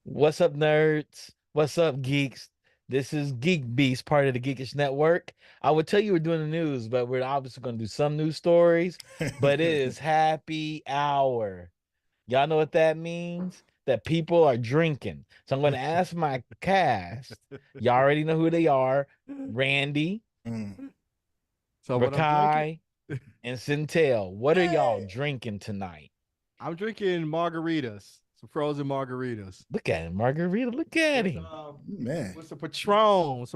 What's up, nerds? What's up, geeks? This is GeekBeast, part of the Geekish Network. I would tell you we're doing the news, but we're obviously going to do some news stories. But it is happy hour. Y'all know what that means? That people are drinking. So I'm going to ask my cast. Y'all already know who they are: Randy, Mm. So what I'm drinking? Rakai, and Centel. What are y'all Hey. drinking tonight? I'm drinking margaritas, some frozen margaritas. Look at him, Margarita. Look at With, him. Man. with some Patron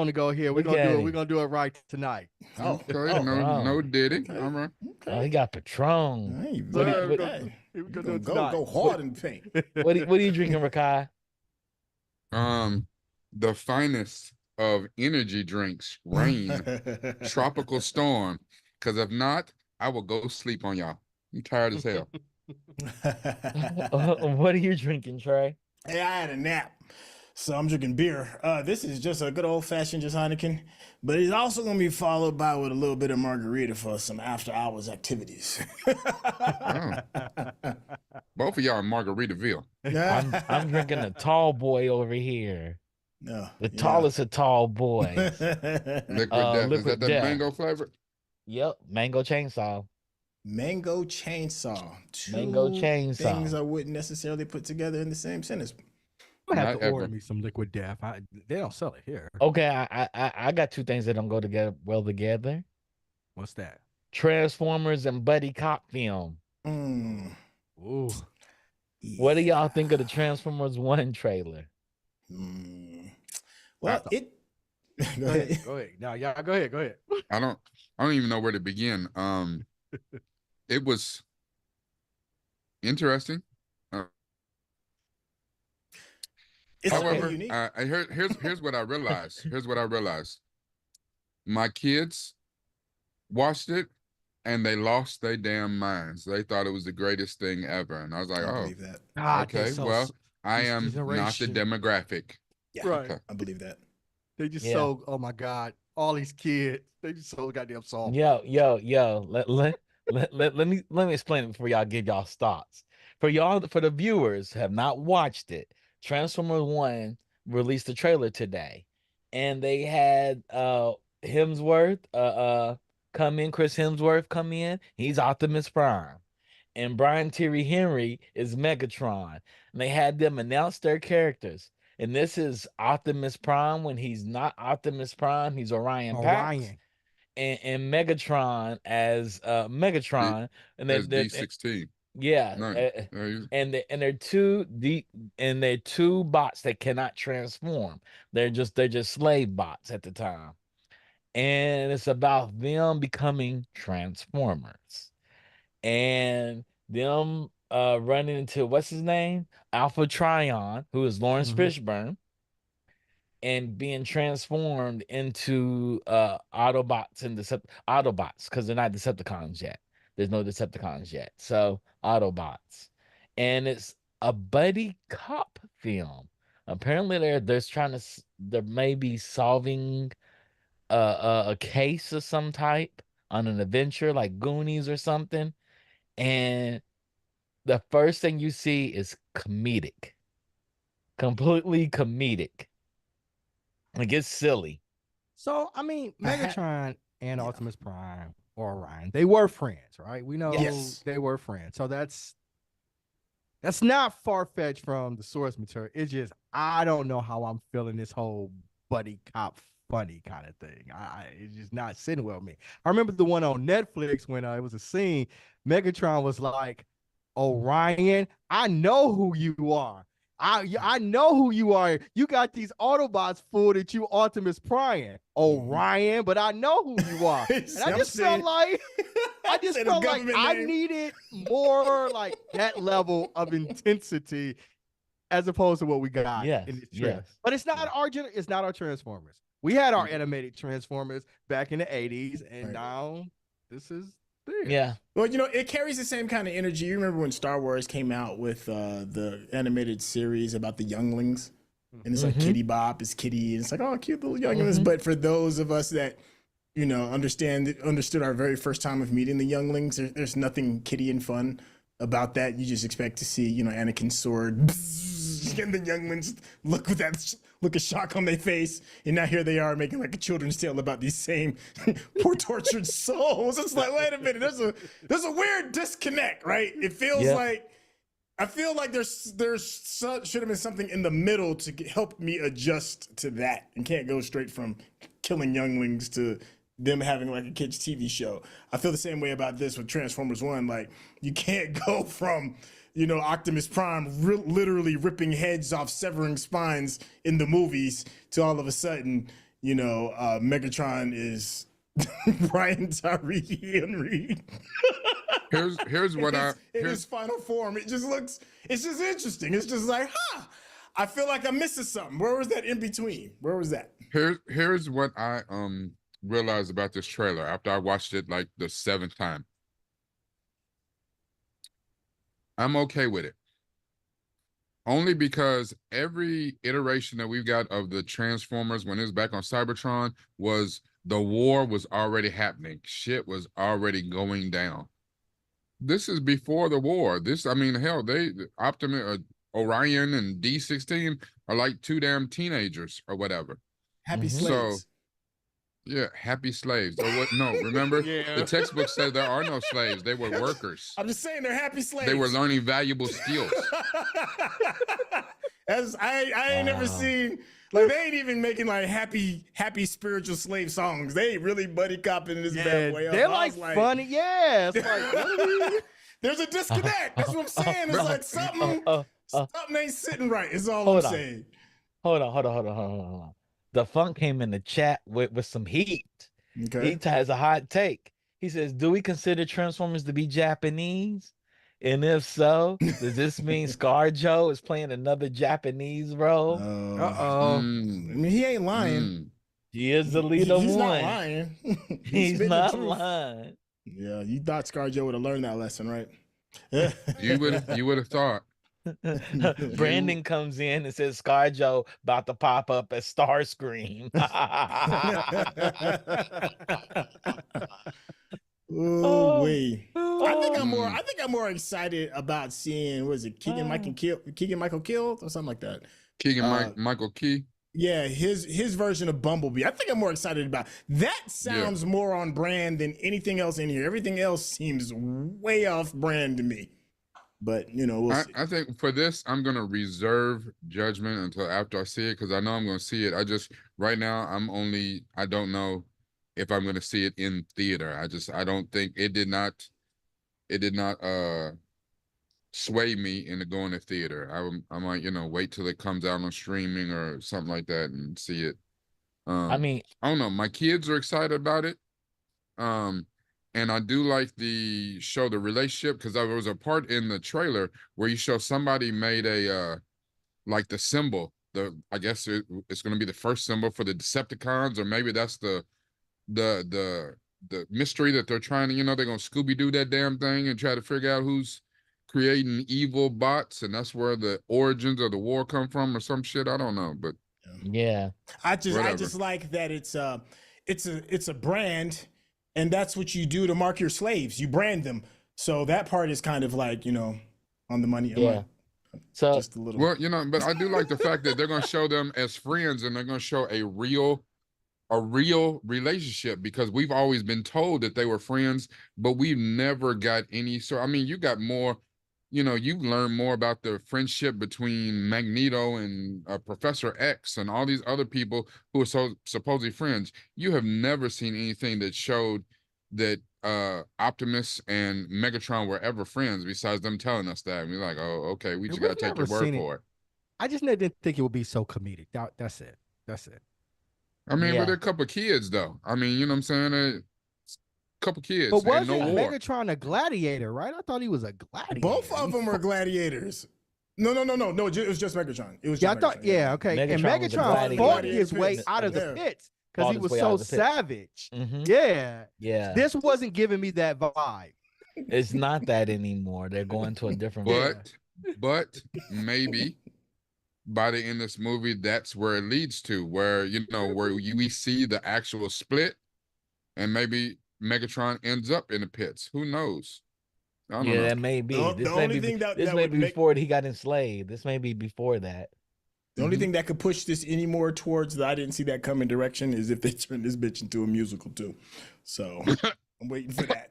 to go here. We're Look gonna at do it. him. We're gonna do it right tonight. Oh, Okay, oh, no Patron. Diddy. okay. All right. Oh, he Okay. got Patron. Hey, So What do yeah, you, we're what, gonna, hey, we're you gonna do gonna it go tonight. hard in paint. what are you drinking, Rakai? The finest of energy drinks, rain, tropical storm. Because if not, I will go sleep on y'all. I'm tired as hell. What are you drinking, Trey? Hey, I had a nap, so I'm drinking beer. This is just a good old fashioned just Heineken, but it's also gonna be followed by with a little bit of margarita for some after hours activities. Oh, both of y'all in Margaritaville. I'm drinking a tall boy over here. No, The yeah. tallest of tall boys. Liquid Death. Is that Liquid the Death. mango flavor? Yep, mango chainsaw. Mango chainsaw. Mango Two things chainsaw. I wouldn't necessarily put together in the same sentence. I'm gonna have Not to order ever. me some Liquid Death. They don't sell it here. Okay, I got two things that don't go together well together. What's that? Transformers and buddy cop film. Mm, Ooh, What do y'all think of the yeah. Transformers 1 trailer? Mm. I, Well, it. Go go ahead. ahead. Go ahead. No, yeah, go ahead. Go ahead. I don't I don't even know where to begin. It was interesting. Uh, It's very However, unique. here's what I realized. Here's what I realized. My kids watched it and they lost their damn minds. They thought it was the greatest thing ever. And I was like, I oh, believe that. God, they're okay, so well, I this am not the generation. demographic. Yeah, Right. Okay. I believe that. They just Yeah. so. Oh my God, all these kids. They just so goddamn soft. Yo. Let me explain it before y'all give y'all thoughts. For the viewers who have not watched it, Transformers 1 released a trailer today, and they had Hemsworth come in, Chris Hemsworth come in. He's Optimus Prime. And Brian Tyree Henry is Megatron. And they had them announce their characters. And this is Optimus Prime when he's not Optimus Prime, he's Orion Pax. Orion. And Megatron as D, Megatron, and as they D16. yeah, No, and they're two bots that cannot transform. They're just slave bots at the time, and it's about them becoming transformers and them running into what's his name, Alpha Trion, who is Lawrence Mhm. Fishburne, and being transformed into Autobots and Autobots because they're not Decepticons yet. There's no Decepticons yet. So Autobots. And it's a buddy cop film. Apparently they're trying to they're maybe solving a case of some type on an adventure like Goonies or something. And the first thing you see is comedic. Completely comedic. It gets silly. So I mean, I had, Megatron and yeah. Optimus Prime or Orion, they were friends, right? We know Yes. they were friends. So that's not far fetched from the source material. It's just I don't know how I'm feeling this whole buddy cop funny kind of thing. It's just not sitting well with me. I remember the one on Netflix when it was a scene. Megatron was like, "Orion, I know who you are. I know who you are. You got these Autobots fooled that you Optimus Prime, Orion, but I know who you are." And I just felt like I just felt like I needed more like that level of intensity as opposed to what we got in this trailer. Yes. But it's not it's not our Transformers. We had our animated Transformers back in the 80s, and now this is theirs. Yeah. Well, it carries the same kind of energy. You remember when Star Wars came out with the animated series about the younglings? And it's like Kitty Bop is Kitty. And it's like, oh, cute little younglings. But for those of us that, understood our very first time of meeting the younglings, there's nothing kitty and fun about that. You just expect to see, Anakin's sword Just getting the younglings look with that look of shock on their face, and now here they are making like a children's tale about these same poor tortured souls. It's like, wait a minute, there's a weird disconnect, right? It feels like I feel like there should have been something in the middle to help me adjust to that, and can't go straight from killing younglings to them having like a kids TV show. I feel the same way about this with Transformers 1. Like, you can't go from, you know, Optimus Prime literally ripping heads off, severing spines in the movies, to all of a sudden, you know, Megatron is Brian Tyree Henry. Here's what in his final form. It's just interesting. It's just like, I feel like I'm missing something. Where was that in between? Where was that? Here's what I realized about this trailer after I watched it like the 7th time. I'm okay with it. Only because every iteration that we've got of the Transformers when it was back on Cybertron the war was already happening. Shit was already going down. This is before the war. I mean, hell, Optimus, Orion and D16 are like 2 damn teenagers or whatever. Happy slaves. So, yeah, happy slaves. Or what? No, remember? The textbook said there are no slaves. They were workers. I'm just saying they're happy slaves. They were learning valuable skills. As I ain't never seen, like, they ain't even making like happy spiritual slave songs. They ain't really buddy copping this bad way. They're like funny. Yeah. It's like, there's a disconnect. That's what I'm saying. It's like something ain't sitting right. Is all I'm saying. Hold on. The Funk came in the chat with some heat. Okay. He has a hot take. He says, "Do we consider Transformers to be Japanese? And if so, does this mean ScarJo is playing another Japanese role?" I mean, he ain't lying. He is the leader. He's not lying. He's not lying. Yeah, you thought ScarJo would have learned that lesson, right? You would have thought. Brandon comes in and says ScarJo about to pop up as Starscream. Ooh, wee. I think I'm more excited about seeing, what is it, Keegan Michael Killed or something like that. Michael Key. Yeah, his version of Bumblebee. I think I'm more excited about. That sounds more on brand than anything else in here. Everything else seems way off brand to me. But, you know, we'll see. I think for this, I'm going to reserve judgment until after I see it, because I know I'm going to see it. Right now, I don't know if I'm going to see it in theater. I don't think it did not sway me into going to theater. I might, wait till it comes out on streaming or something like that and see it. I mean, I don't know. My kids are excited about it. And I do like the relationship, because there was a part in the trailer where you show somebody made a like the symbol. I guess it's going to be the first symbol for the Decepticons, or maybe that's the mystery that they're trying to, they're going to Scooby-Doo that damn thing and try to figure out who's creating evil bots, and that's where the origins of the war come from or some shit. I don't know, but yeah. I just like that it's a brand. And that's what you do to mark your slaves. You brand them. So that part is kind of like, on the money. Yeah. So just a little. Well, but I do like the fact that they're going to show them as friends, and they're going to show a real relationship, because we've always been told that they were friends, but we've never got any. So, I mean, you got more, you've learned more about the friendship between Magneto and Professor X and all these other people who are supposedly friends. You have never seen anything that showed that Optimus and Megatron were ever friends, besides them telling us that. And we're like, oh, okay, we just got to take your word for it. I just didn't think it would be so comedic. That's it. I mean, with a couple of kids, though. I mean, you know what I'm saying? A couple kids. But wasn't Megatron a gladiator, right? I thought he was a gladiator. Both of them were gladiators. No. It was just Megatron. It was just Megatron. Okay. And Megatron fought his way out of the pits because he was so savage. Mm-hmm. Yeah. This wasn't giving me that vibe. It's not that anymore. They're going to a different. But maybe by the end of this movie, that's where it leads to, where we see the actual split, and maybe Megatron ends up in the pits. Who knows? I don't Yeah, know. that may be. The only thing that this that may would be make before he got enslaved. This may be before that. the only thing that could push this any more towards the I didn't see that coming direction is if they turn this bitch into a musical too. So I'm waiting for that.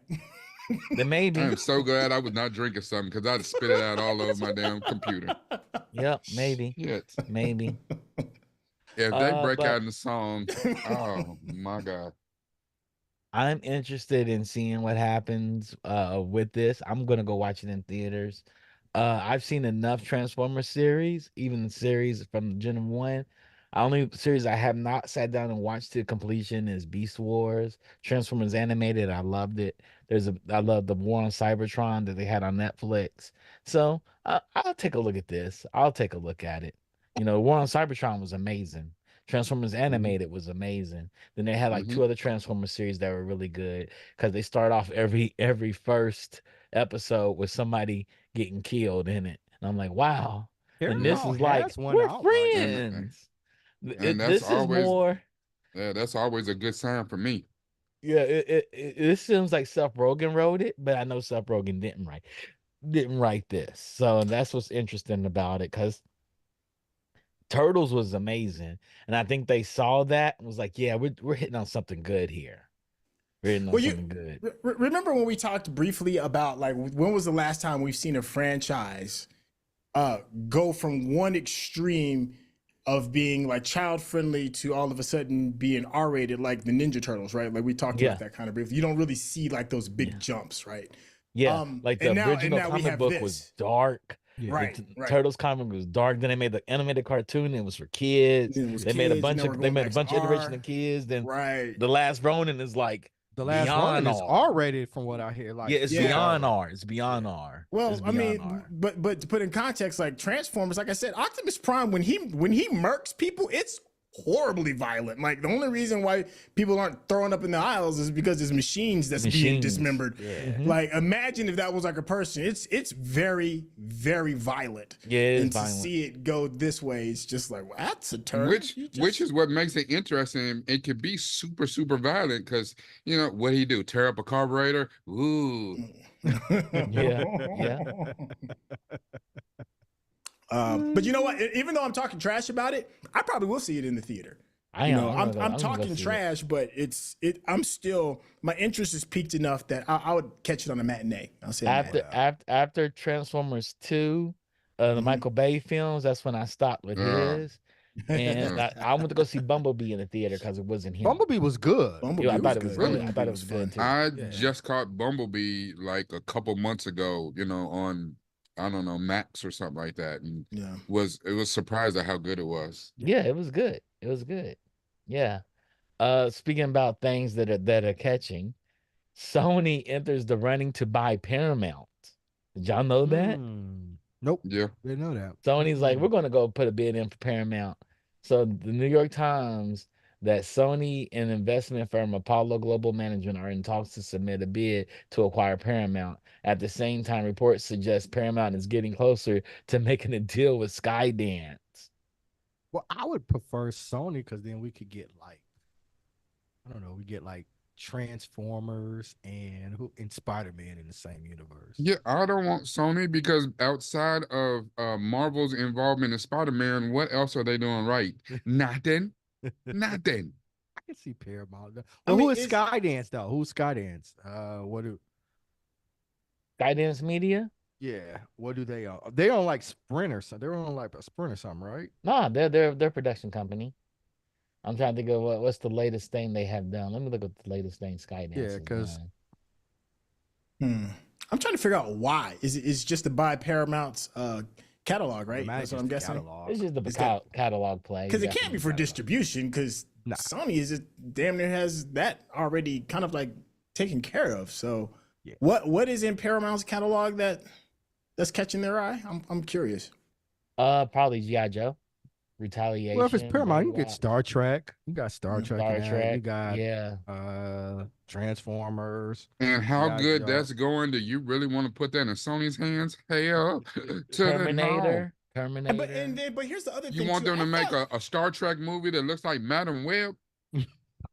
Then I maybe. am so glad I was not drinking something because I'd spit it out all over my damn computer. Yep, maybe. Shit. Maybe. If they break But out in the song, oh my God. I'm interested in seeing what happens with this. I'm gonna go watch it in theaters. I've seen enough Transformers series, even the series from Gen 1. The only series I have not sat down and watched to completion is Beast Wars. Transformers animated, I loved it. I love the War on Cybertron that they had on Netflix. So I'll take a look at this. I'll take a look at it. War on Cybertron was amazing. Transformers animated was amazing. Then they had like Mhm. two other Transformers series that were really good because they start off every first episode with somebody getting killed in it. And I'm like, wow. And this Paramount is like, has one we're out right now. And friends. and that's This is always more, that's always a good sign for me. yeah. This seems like Seth Rogen wrote it, but I know Seth Rogen didn't write this. So that's what's interesting about it because Turtles was amazing, and I think they saw that and was like, yeah, we're hitting on something good here. We're hitting on Well, something good. remember when we talked briefly about like when was the last time we've seen a franchise go from one extreme of being like child friendly to all of a sudden being R rated, like the Ninja Turtles, right? Like we talked Yeah. about that kind of brief. You don't really see like those big Yeah. jumps, right? Yeah, like the And original now we comic have book this. was dark. Yeah. Right, The right. Turtles comic was dark. Then they made the animated cartoon. And it was for kids. Then it was They made a kids, and bunch then we're of they going made a back to bunch of iteration R. of kids. Then Right. the Last Ronin is like The last beyond one is R. R rated from what I hear. Like Yeah, it's Yeah. beyond R. It's beyond R. Well, It's I beyond mean, R. but to put in context, like Transformers, like I said, Optimus Prime when he murks people, it's horribly violent. Like the only reason why people aren't throwing up in the aisles is because there's machines that's being dismembered. Yeah. Like imagine if that was like a person. It's very very violent. Yeah, it is and violent. to see it go this way, it's just like well, that's a turn. Which is what makes it interesting. It could be super super violent because what he do? Tear up a carburetor? Ooh. Yeah. But you know what? Even though I'm talking trash about it, I probably will see it in the theater. I You am. know, I'm I'm gonna go talking see it. trash, but I'm still my interest is peaked enough that I would catch it on a matinee. I'll say a matinee. After Transformers 2, the Michael Bay films, that's when I stopped with his. And I went to go see Bumblebee in the theater because it wasn't him. Bumblebee was good. Bumblebee I thought was it was good. good. I thought it was good too. I Yeah. just caught Bumblebee like a couple months ago, on I don't know, Max or something like that. And Yeah. was surprised at how good it was. Yeah, it was good. It was good. Yeah. Speaking about things that are catching, Sony enters the running to buy Paramount. Did y'all know that? Nope. Yeah. Didn't know that. Sony's like, we're gonna go put a bid in for Paramount. So the New York Times that Sony and investment firm Apollo Global Management are in talks to submit a bid to acquire Paramount. At the same time, reports suggest Paramount is getting closer to making a deal with Skydance. Well, I would prefer Sony because then we could get like, I don't know, we get like Transformers and Spider-Man in the same universe. Yeah, I don't want Sony because outside of Marvel's involvement in Spider-Man, what else are they doing right? Nothing. Nothing. I can see Paramount. Well, I mean, who is it's- Skydance though? Who's Skydance? Skydance Media? What do they own? They own like Sprint or something. They're on like a Sprint or something, right? No, they're a production company. I'm trying to think of what's the latest thing they have done. Let me look at the latest thing Skydance Yeah, has 'cause- done. I'm trying to figure out why. Is it just to buy Paramount's catalog, right? Imagine That's what I'm the guessing. catalog. It's just the Is that- catalog play. Because You it got can't be the for catalog. distribution. Because Nah. Sony is damn near has that already kind of like taken care of. So Yeah. what is in Paramount's catalog that's catching their eye? I'm curious. Probably G.I. Joe. Retaliation. Well, if it's Paramount, you can get Robot, Star Trek. You got Star Trek. Star in that. Trek. You got Yeah. Transformers. And how Yeah, good yeah. that's going? Do you really want to put that in Sony's hands? Hell, to the no. Terminator. But here's the other thing. You want too. them to I make thought- a Star Trek movie that looks like Madam Web?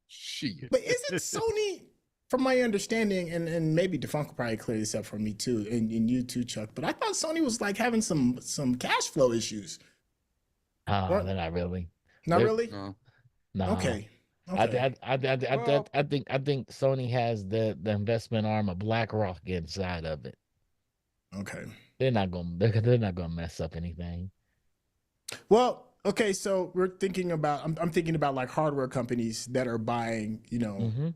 Shit. But isn't Sony from my understanding, and maybe Defunk will probably clear this up for me too, and you too, Chuck. But I thought Sony was like having some cash flow issues. Oh, What? they're not really. Not They're really. No. nah. Okay. Okay. Well, I think Sony has the investment arm of BlackRock inside of it. Okay. They're not gonna mess up anything. Well, okay. So we're thinking about. I'm thinking about like hardware companies that are buying, Mm-hmm.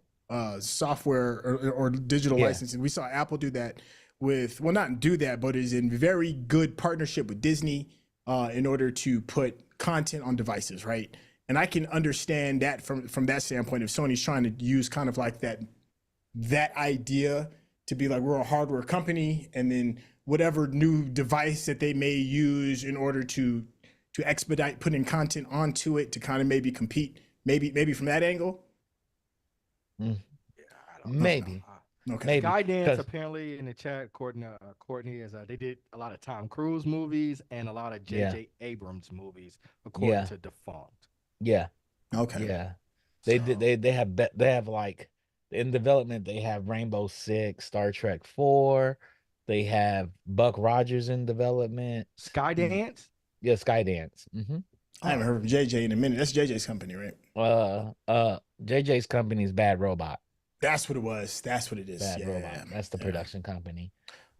software or digital Yeah. licensing. We saw Apple do that with, well, not do that, but is in very good partnership with Disney in order to put content on devices, right? And I can understand that from that standpoint. If Sony's trying to use kind of like that idea to be like, we're a hardware company, and then whatever new device that they may use in order to expedite putting content onto it to kind of maybe compete, maybe from that angle. Mm. yeah, I don't know. Maybe. Okay. Maybe. Skydance 'Cause- apparently in the chat, according to Courtney, is they did a lot of Tom Cruise movies and a lot of Yeah. J.J. Abrams movies, according Yeah. to Defunct. Yeah. Okay. Yeah. They did. So, They have like in development. They have Rainbow Six, Star Trek 4. They have Buck Rogers in development. Skydance. Yeah, Skydance. I haven't heard from JJ in a minute. That's JJ's company, right? JJ's company is Bad Robot. That's what it was. That's what it is. Bad Yeah. Robot. That's the Yeah. production company.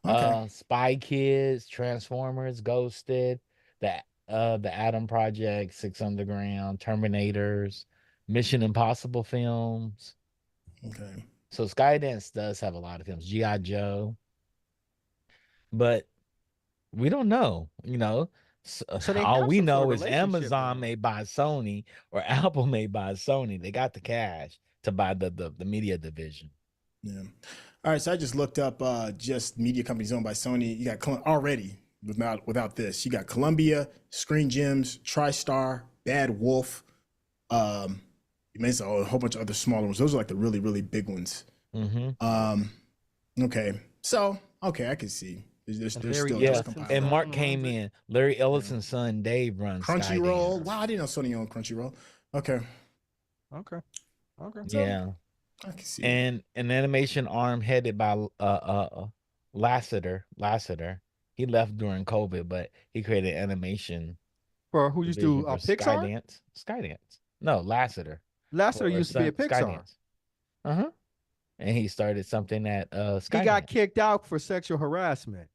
Okay. Spy Kids, Transformers, Ghosted, the Atom Project, Six Underground, Terminators, Mission Impossible films. Okay. So Skydance does have a lot of films. G.I. Joe. But we don't know, So they all have we some sort know of is relationship Amazon then. made by Sony or Apple made by Sony. They got the cash to buy the media division. Yeah. All right. So I just looked up just media companies owned by Sony. You got already without this. You got Columbia, Screen Gems, TriStar, Bad Wolf. You mentioned a whole bunch of other smaller ones. Those are like the really really big ones. Mm-hmm. Okay. So okay, I can see. There's And still Larry just Yeah, Ellison's and compiling. Mark son came runs it. in. Larry Ellison's son Dave runs Crunchyroll. Skydance. Wow, I didn't know Sony owned Crunchyroll. Okay. Okay. Okay. So Yeah, I can see it. and an animation arm headed by Lasseter. He left during COVID, but he created an animation For who used to division for Pixar? Skydance. No, Lasseter. Lasseter used to be at Pixar. Skydance. Uh-huh. And he started something at He got Skydance. kicked out for sexual harassment.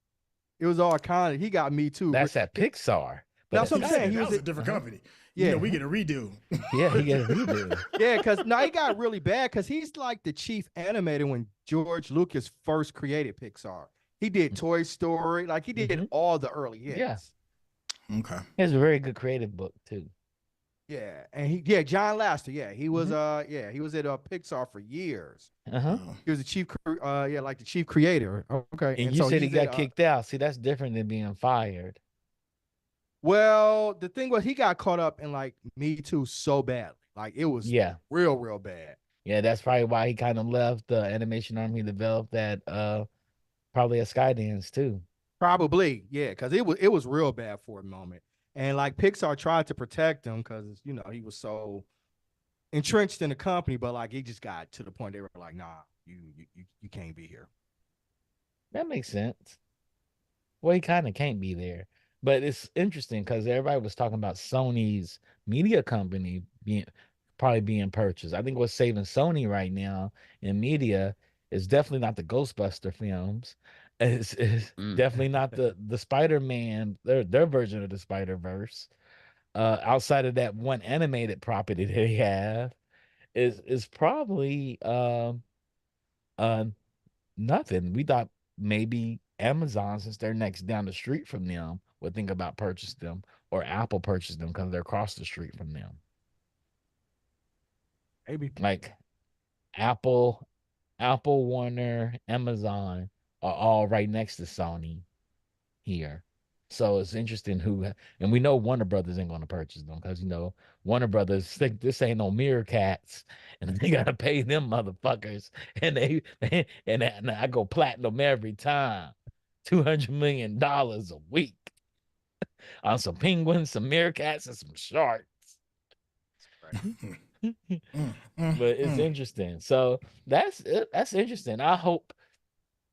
It was all kind of. He got Me Too. That's at Pixar. But That's at what I'm saying. Skydance- He That was was a at- different company. Yeah. We get a redo. Yeah, he gets a redo. Yeah, because now he got really bad because he's like the chief animator when George Lucas first created Pixar. He did Toy Story, like he did Mhm. all the early hits. Yeah. Okay. He has a very good creative book too. Yeah, and John Lasseter. Yeah, he was he was at Pixar for years. Uh-huh. He was the chief like the chief creator. Okay. And you said he he's got at, kicked out. See, that's different than being fired. Well, the thing was he got caught up in like Me Too so badly. Like it was Yeah. real bad. Yeah, that's probably why he kind of left the animation arm he developed at probably at Skydance too. Probably, yeah, because it was real bad for a moment. And like Pixar tried to protect him because he was so entrenched in the company, but like he just got to the point they were like, nah, you can't be here. That makes sense. Well, he kind of can't be there. But it's interesting because everybody was talking about Sony's media company probably being purchased. I think what's saving Sony right now in media is definitely not the Ghostbuster films. It's definitely not the Spider-Man, their version of the Spider-Verse. Outside of that one animated property they have, is probably uh nothing. We thought maybe Amazon, since they're next down the street from them, would think about purchasing them, or Apple purchased them because they're across the street from them. Maybe. Like Apple, Warner, Amazon are all right next to Sony here. So it's interesting and we know Warner Brothers ain't going to purchase them because Warner Brothers think this ain't no Meerkats, and they gotta pay them motherfuckers, and and I go platinum every time, $200 million a week on some penguins, some Meerkats, and some sharks. But it's interesting. So that's interesting. I hope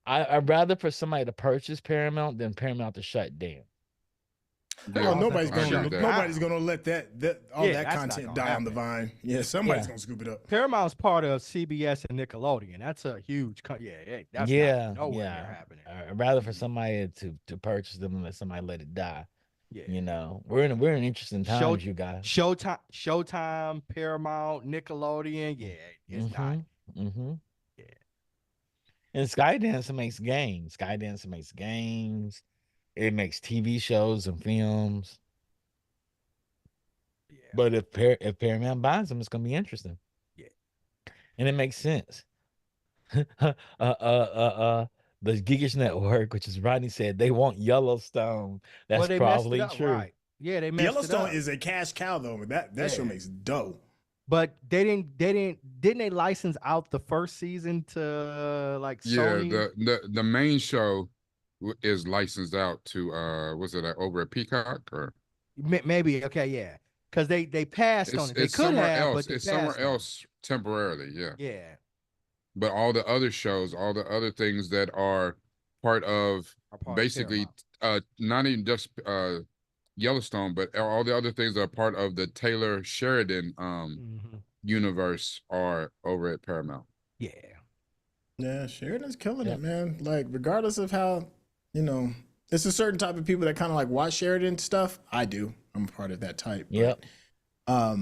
I'd rather for somebody to purchase Paramount than Paramount to shut down. Yeah, Oh, Paramount's not nobody's gonna I agree gonna with shut that. nobody's down. gonna let that all Yeah, that that's not content gonna die on the happen. vine. Yeah, somebody's Yeah. gonna scoop it up. Paramount's part of CBS and Nickelodeon. That's a huge, that's Yeah, not nowhere near yeah. happening. I'd rather for somebody to purchase them than let somebody let it die. Yeah, You know, we're in interesting Show, times, you guys. Showtime, Paramount, Nickelodeon. Yeah, it's not. Mm-hmm. Mm-hmm. Yeah, And Skydance makes games. Skydance makes games. It makes TV shows and films. yeah, But if Paramount buys them, it's gonna be interesting. yeah. And it makes sense. The Geekish Network, which is Rodney said, they want Yellowstone. Well, That's they messed it probably up, true. right? Yeah, they messed it Yellowstone up. is a cash cow though. That show Yeah. makes dough. But didn't they license out the first season to like Yeah, Sony? the main show is licensed out to was it over at Peacock or Maybe okay, yeah, because they passed on it. They it's could somewhere have, but else. they It's somewhere passed on else temporarily, yeah. it. Yeah, But all the other shows, all the other things that are part of are part of basically Paramount. not even just Yellowstone, but all the other things that are part of the Taylor Sheridan Mm-hmm. universe are over at Paramount. Yeah, Yeah, Sheridan's killing Yeah. it, man. Like, regardless of how, it's a certain type of people that kind of like watch Sheridan stuff. I do. I'm a part of that type. Yep. But,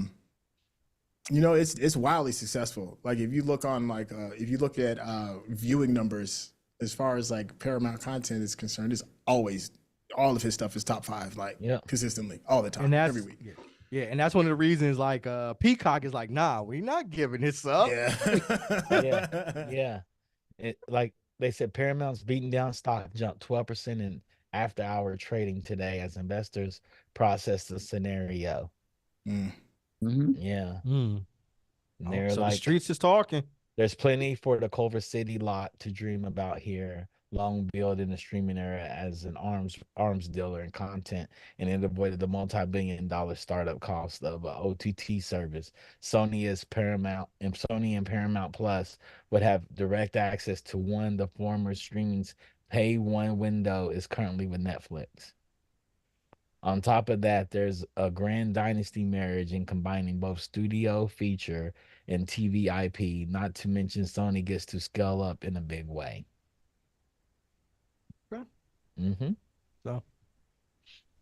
it's wildly successful. Like, if you look on if you look at viewing numbers as far as like Paramount content is concerned, it's always all of his stuff is top 5, like Yep. consistently all the time, and that's every week. yeah, and that's one of the reasons like Peacock is like, nah, we're not giving this up. Yeah. Yeah. It, like they said, Paramount's beaten down stock jumped 12% in after hour trading today as investors process the scenario. Mm. Mm-hmm. Yeah. Mm. And Oh, they're so the like, streets is talking. there's plenty for the Culver City lot to dream about here. Long billed in the streaming era as an arms dealer in content, and it avoided the multi-billion-dollar startup cost of an OTT service. Sony and Paramount Plus would have direct access to one. The former streaming's pay one window is currently with Netflix. On top of that, there's a grand dynasty marriage in combining both studio feature and TV IP, not to mention Sony gets to scale up in a big way. Okay. Mm-hmm. So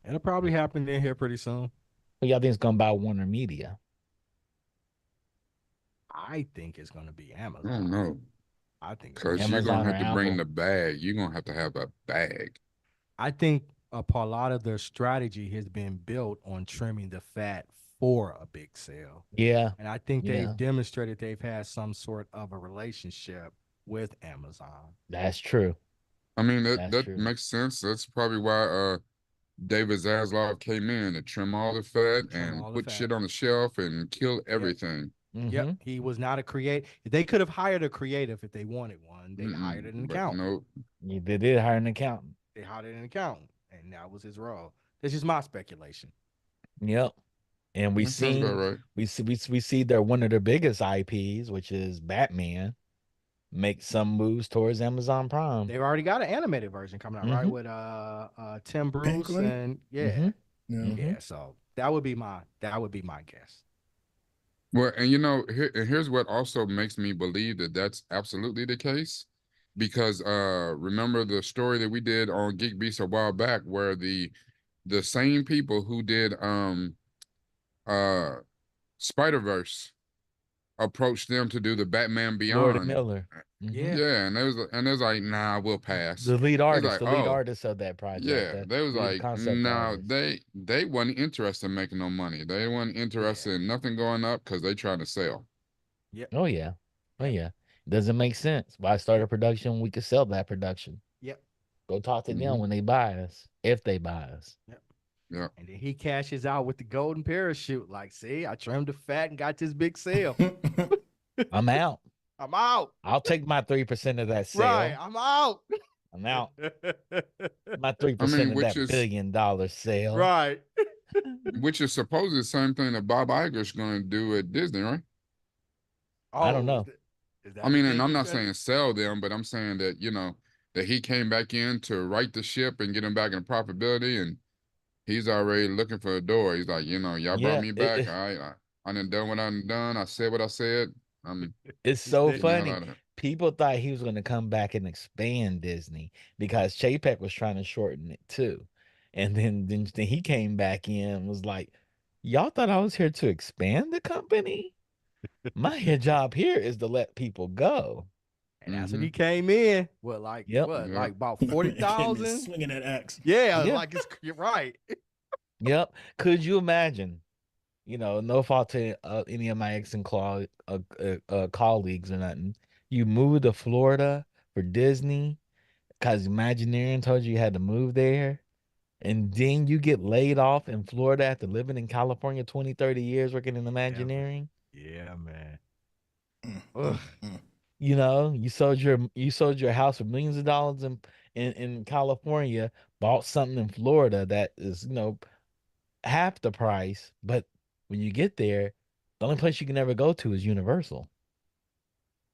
it'll probably happen in here pretty soon. Who y'all think is gonna buy Warner Media? I think it's gonna be I Amazon. don't know. I think Because you're Amazon gonna or have to bring Apple? the bag. You're gonna have a bag. I think a lot of their strategy has been built on trimming the fat for a big sale. Yeah, And I think Yeah. they've demonstrated they've had some sort of a relationship with Amazon. that's true. I mean That's that true. makes sense. That's probably why David Zaslav came in to trim all the fat Trim and all the put fat. shit on the shelf and kill everything. Mhm. Yep. He was not a creative. They could have hired a creative if they wanted one. They hired an But accountant. no, They did hire an accountant. They hired an accountant, and that was his role. This is my speculation. Yep. And we that sounds about seen right. we see their one of their biggest IPs, which is Batman, make some moves towards Amazon Prime. They've already got an animated version coming out, right? Mhm. With Tim Bruce Penguin? and yeah. Mhm. Yeah. Mhm. Yeah. So that would be my guess. Well, and here's what also makes me believe that that's absolutely the case, because remember the story that we did on GeekBeast a while back, where the same people who did uh Spider-Verse approached them to do the Batman Lord Beyond. Miller. Mhm. Yeah. Yeah, and they was like, nah, we'll pass. The lead It's artist, like, the lead oh, artist of that project. yeah, they was lead like, concept no, artist. they wasn't interested in making no money. They wasn't interested in nothing going up because they trying to sell. Yep. Oh yeah. Oh yeah. Doesn't make sense. Why start a production? We could sell that production. Yep. Go talk to them Mhm. when they buy us, if they buy us. Yep. Yeah. And then he cashes out with the golden parachute. Like, see, I trimmed the fat and got this big sale. I'm out. I'm out. I'll take my 3% of that sale. Right. I'm out. I'm out. My 3% I mean, of which that is $1 billion sale. Right. which is supposedly the same thing that Bob Iger's going to do at Disney, right? I don't Oh, know. is I that the mean, and thing I'm he not said? saying sell them, but I'm saying that, that he came back in to right the ship and get him back in profitability, and he's already looking for a door. He's like, y'all brought Yeah, me back. I done what I done. I said what I said. I'm it's He so said, getting the hell funny. out of it. People thought he was going to come back and expand Disney because Chapek was trying to shorten it too. And then he came back in and was like, y'all thought I was here to expand the company? My job here is to let people go. and that's what Mm-hmm. he came in. Yep. What, Yeah. like about Came in 40,000? swinging that axe. Yeah, Yeah. like you're right. Yep. Could you imagine? No fault to any of my ex and colleagues or nothing. You moved to Florida for Disney because Imagineering told you had to move there. And then you get laid off in Florida after living in California 20, 30 years working in Yeah, man. Imagineering. Yeah, man. Mm, Ugh. mm, mm. You sold your house for millions of dollars in California, bought something in Florida that is, half the price, but when you get there, the only place you can ever go to is Universal.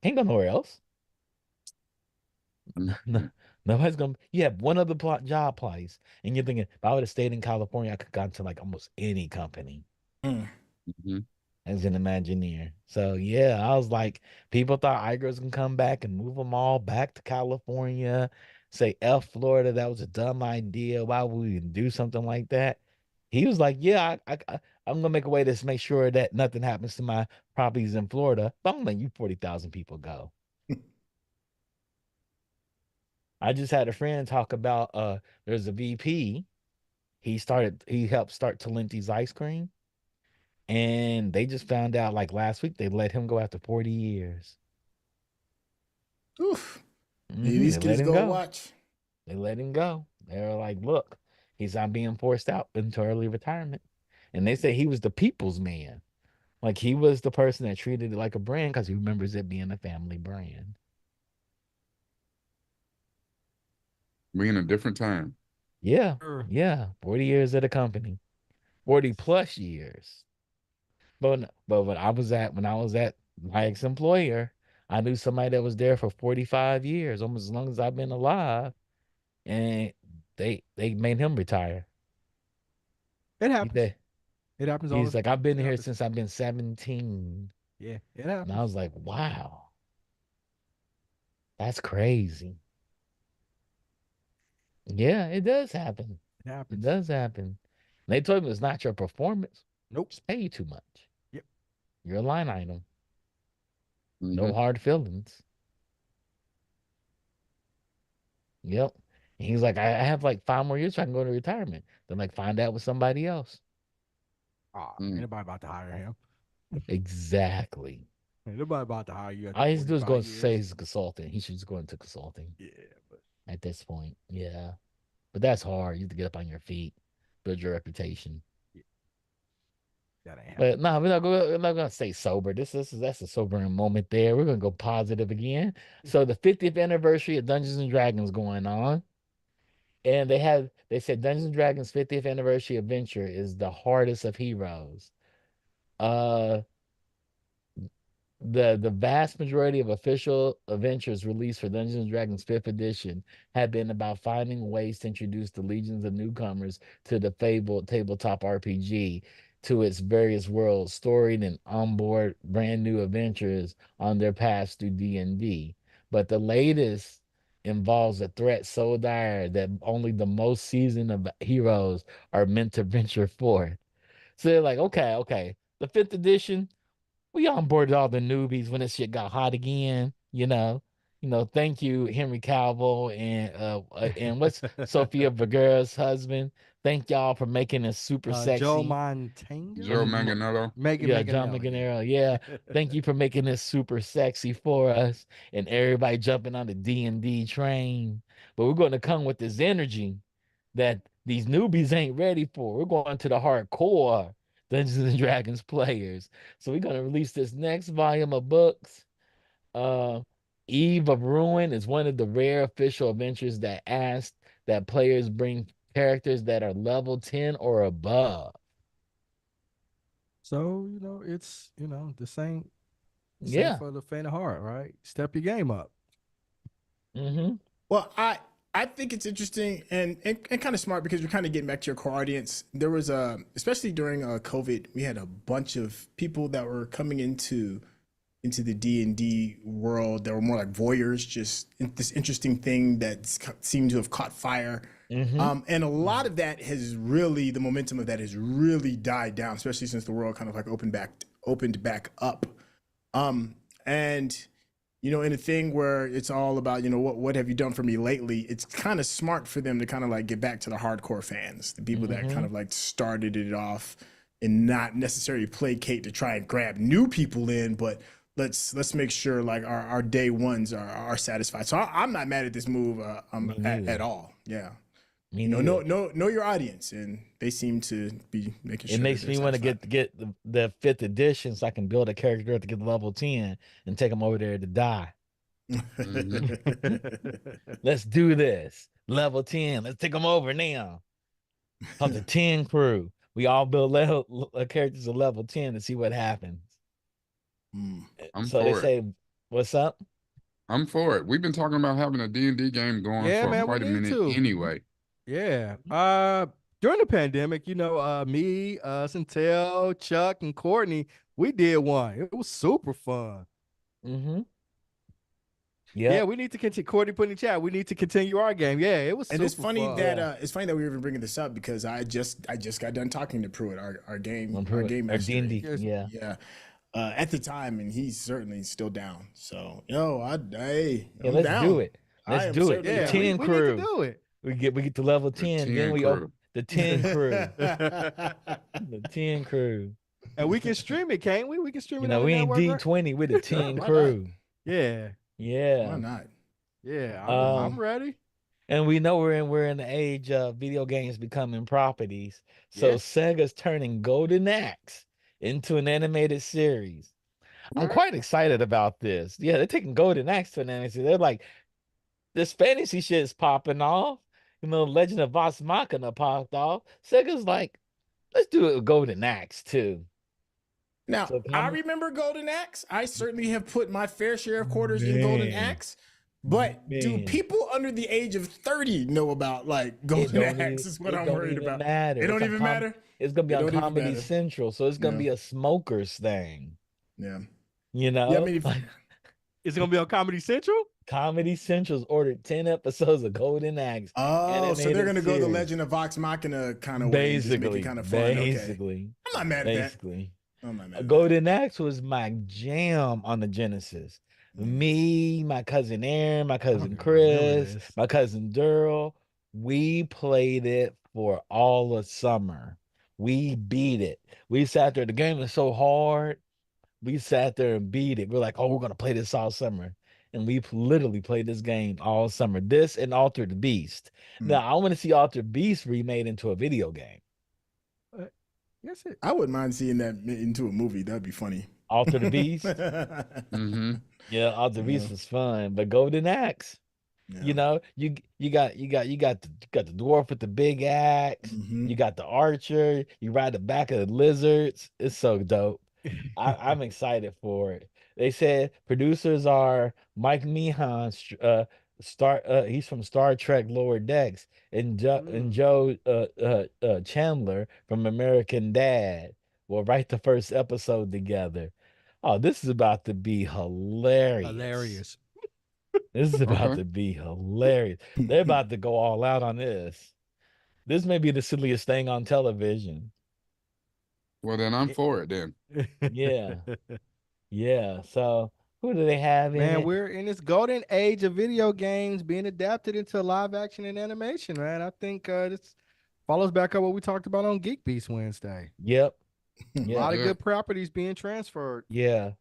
Can't go nowhere else. No, Mm-hmm. nobody's gonna. You have one other job place, and you're thinking, if I would have stayed in California, I could have gone to like almost any company Mm. Mm-hmm. as an Imagineer. So yeah, I was like, people thought Iger was gonna come back and move them all back to California. Say F Florida, that was a dumb idea. Why would we even do something like that? He was like, yeah, I'm gonna make a way to make sure that nothing happens to my properties in Florida. But I'm gonna let you 40,000 people go. I just had a friend talk about there's a VP. He helped start Talenti's ice cream. And they just found out like last week they let him go after 40 years. Oof. Hey, these They let kids him go go. watch. They let him go. They were like, look, he's not being forced out into early retirement. And they say he was the people's man. Like he was the person that treated it like a brand because he remembers it being a family brand. We in a different time. Yeah. Sure. Yeah. 40 years at a company. 40 plus years. But when I was at my ex-employer, I knew somebody that was there for 45 years, almost as long as I've been alive, and they made him retire. It He happens. said It happens all he's the like, I've been it here happens. since I've been 17. Yeah, it And I happens. was like, wow, that's crazy. Yeah, it does happen. It It happens. does happen. They told me it's not your performance, Nope. just pay you too much. Yep. You're a line item. Mm-hmm. No hard feelings. Yep. And he's like, I have like 5 more years so I can go to retirement. Then like find out with somebody else. Mm. Anybody about to hire him? Exactly. Ain't nobody about to hire you after All he has to do is go 45 and say years. he's a consultant. He should just go into consulting Yeah, but at this point. Yeah. But that's hard. You have to get up on your feet, build your reputation. yeah, that ain't But happening. no, we're not gonna stay sober. That's a sobering moment there. We're gonna go positive again. So the 50th anniversary of Dungeons and Dragons going on. And they said Dungeons and Dragons 50th anniversary adventure is the hardest of heroes. Uh the vast majority of official adventures released for Dungeons and Dragons 5th edition have been about finding ways to introduce the legions of newcomers to the fabled tabletop RPG to its various worlds, storied and onboard brand new adventures on their paths through D&D. But the latest involves a threat so dire that only the most seasoned of heroes are meant to venture forth. So they're like, okay, the 5th edition, we onboarded all the newbies when this shit got hot again. Thank you, Henry Cavill and what's Sofia Vergara's husband. Thank y'all for making us super Joe sexy. Montanga, Joe Manganiello. Megan Yeah, John Meganelli. McNamara. Yeah, thank you for making this super sexy for us and everybody jumping on the D&D train. But we're going to come with this energy that these newbies ain't ready for. We're going to the hardcore Dungeons and Dragons players. So we're going to release this next volume of books. Uh, Eve of Ruin is one of the rare official adventures that asks that players bring characters that are level 10 or above. So, it's, this ain't Yeah. for the faint of heart, right? Step your game up. Mm-hmm. Well, I think it's interesting and kind of smart because you're kind of getting back to your core audience. There was especially during COVID, we had a bunch of people that were coming into the D&D world that were more like voyeurs, just this interesting thing that seemed to have caught fire. Mm-hmm. And a lot of that has really, the momentum of that has really died down, especially since the world kind of like opened back up. And in a thing where it's all about, what have you done for me lately? It's kind of smart for them to kind of like get back to the hardcore fans, the people that kind of like started it off, and not necessarily placate to try and grab new people in, but let's make sure like our day ones are satisfied. So I'm not mad at this move Me at neither. all. Yeah. Me Know neither. know your audience, and they seem to be making It sure that makes they're me want to satisfied. get the fifth edition so I can build a character up to get to level 10 and take them over there to die. Hmm. Let's do this. Level 10. Let's take them over now. Called the 10 crew. We all build characters of level 10 to see what happens. Mm. I'm So they for it. say, what's up? I'm for it. We've been talking about having a D&D game going Yeah, for man, we quite a need minute to. anyway. Yeah. During the pandemic, me, Centel, Chuck, and Courtney, we did one. It was super fun. Mm-hmm. Yeah, Yep. we need to continue. Courtney put in the chat. We need to continue our game. Yeah, it was And super fun. Yeah. it's funny that we were even bringing this up because I just got done talking to Pruitt, our I'm game or master. D&D. Yes. Yeah. Yeah, at the time, and he's certainly still down. So, Yeah, I'm let's do down. it. I Let's am do it. certainly The Yeah, we, down. 10 we need to crew. do it. We get to level The 10. Then 10 we open crew. the 10 crew. The 10 crew. And we can stream it, can't we? We can stream it on the We ain't network, right? D20 with the Yeah, 10 why not? crew. Yeah. Why Yeah. not? Yeah, I'm Um, ready. and we know we're in the age of video games becoming properties. So Yeah. Sega's turning Golden Axe into an animated series. I'm What? quite excited about this. Yeah, they're taking Golden Axe to an animated series. They're like, this fantasy shit's popping off. Legend of Vox Machina popped off. Sega's like, let's do it with Golden Axe too. Now, So I come, remember Golden Axe. I certainly have put my fair share of quarters in Golden man, Axe. But do man. people under the age of 30 know about like Golden Axe is what It I'm don't worried even about. matter. It don't even matter. It's gonna be It on don't even Comedy matter. Central, so it's gonna Yeah. be a smokers thing, Yeah. you Yeah, I know? mean if Is it gonna be on Comedy Central? Comedy Central's ordered 10 episodes of Golden Axe Oh, so they're animated gonna go the series. Legend of Vox Machina kind of way and just make it Basically, kind of fun. Okay. basically, I'm not mad at that. basically. I'm not mad A at that. Golden Axe was my jam on the Genesis. Mm. Me, my cousin Aaron, my I don't cousin even remember Chris, this. my cousin Daryl, we played it for all of summer. We beat it. We sat there. The game was so hard. We sat there and beat it. We're like, oh, we're gonna play this all summer. And we literally played this game all summer. This and Altered Beast. Now, Mm. I want to see Altered Beast remade into a video game. Yes, it. I wouldn't mind seeing that into a movie. That'd be funny. Altered Beast. Mm-hmm. Yeah, Altered Yeah. Beast was fun. But Golden Axe, Yeah. you got the dwarf with the big axe. Hmm. You got the archer. You ride the back of the lizards. It's so dope. I'm excited for it. They said producers are Mike Meehan, he's from Star Trek Lower Decks, and Mm. Joe Chandler from American Dad will write the first episode together. Oh, this is about to be hilarious. Hilarious. This is about Okay. to be hilarious. They're about to go all out on this. This may be the silliest thing on television. Well, then I'm for it then. Yeah. Yeah. So who do they have in Man, it? we're in this golden age of video games being adapted into live action and animation, man. I think this follows back up what we talked about on Geek Beast Wednesday. Yep. A Yep. lot of Yeah. good properties being transferred. Yeah.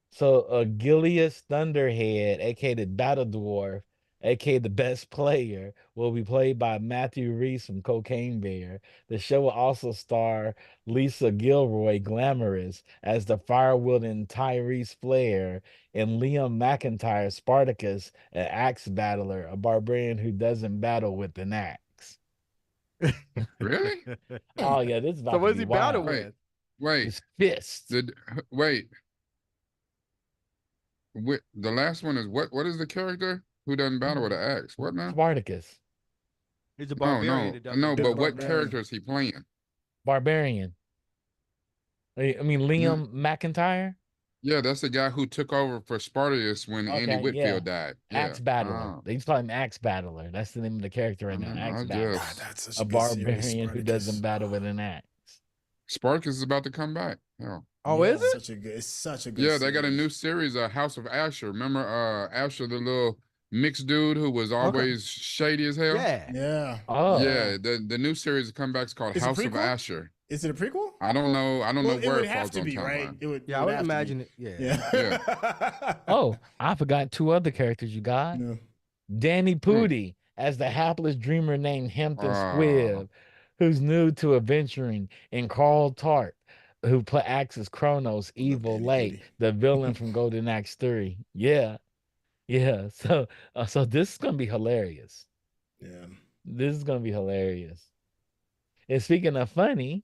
So Gilius Thunderhead, aka the Battle Dwarf, aka the best player, will be played by Matthew Reese from Cocaine Bear. The show will also star Lisa Gilroy, Glamorous, as the fire-wielding Tyrese Flair, and Liam McIntyre, Spartacus, an axe battler, a barbarian who doesn't battle with an axe. Really? Oh yeah, this is So about what to does be he battle wild. Wait. with? Wait, His fist. wait. The last one is what? What is the character who doesn't battle with an axe? What now? Spartacus. He's a No, barbarian no, that doesn't no. The But battle. what barbarian. character is he playing? Barbarian. I mean Mm, Liam McIntyre. yeah, that's the guy who took over for Spartacus when Andy Okay, yeah. Whitfield died. Yeah. Axe Battler. Ah, They used to call him Axe Battler. That's the name of the character right now. I Axe Battler. God, guess that's such A a good series, barbarian who doesn't Spartacus. battle with an axe. Spartacus is about to come back. Yeah. Oh, is it? It's such a good Yeah, they got a new series. series, House of Asher. Remember Asher, the little mixed dude who was Okay. always shady as hell? Yeah. Yeah. Oh. Yeah, the new series that come back is called Is it House of prequel? Asher. Is it a prequel? I don't know. I don't Well, know it where would it have falls to on be, right? timeline. Yeah, I would imagine it. Yeah. Yeah. Oh, I forgot two other characters you got. No. Danny Hmm. Pudi as the hapless dreamer named Hampton Uh, Squibb, who's new to adventuring, and Carl Tart, who acts as Kronos, I love Evil Danny Lake, Pudi. the villain from Golden Axe 3. Yeah, yeah. So this is gonna be hilarious. Yeah. This is gonna be hilarious. And speaking of funny,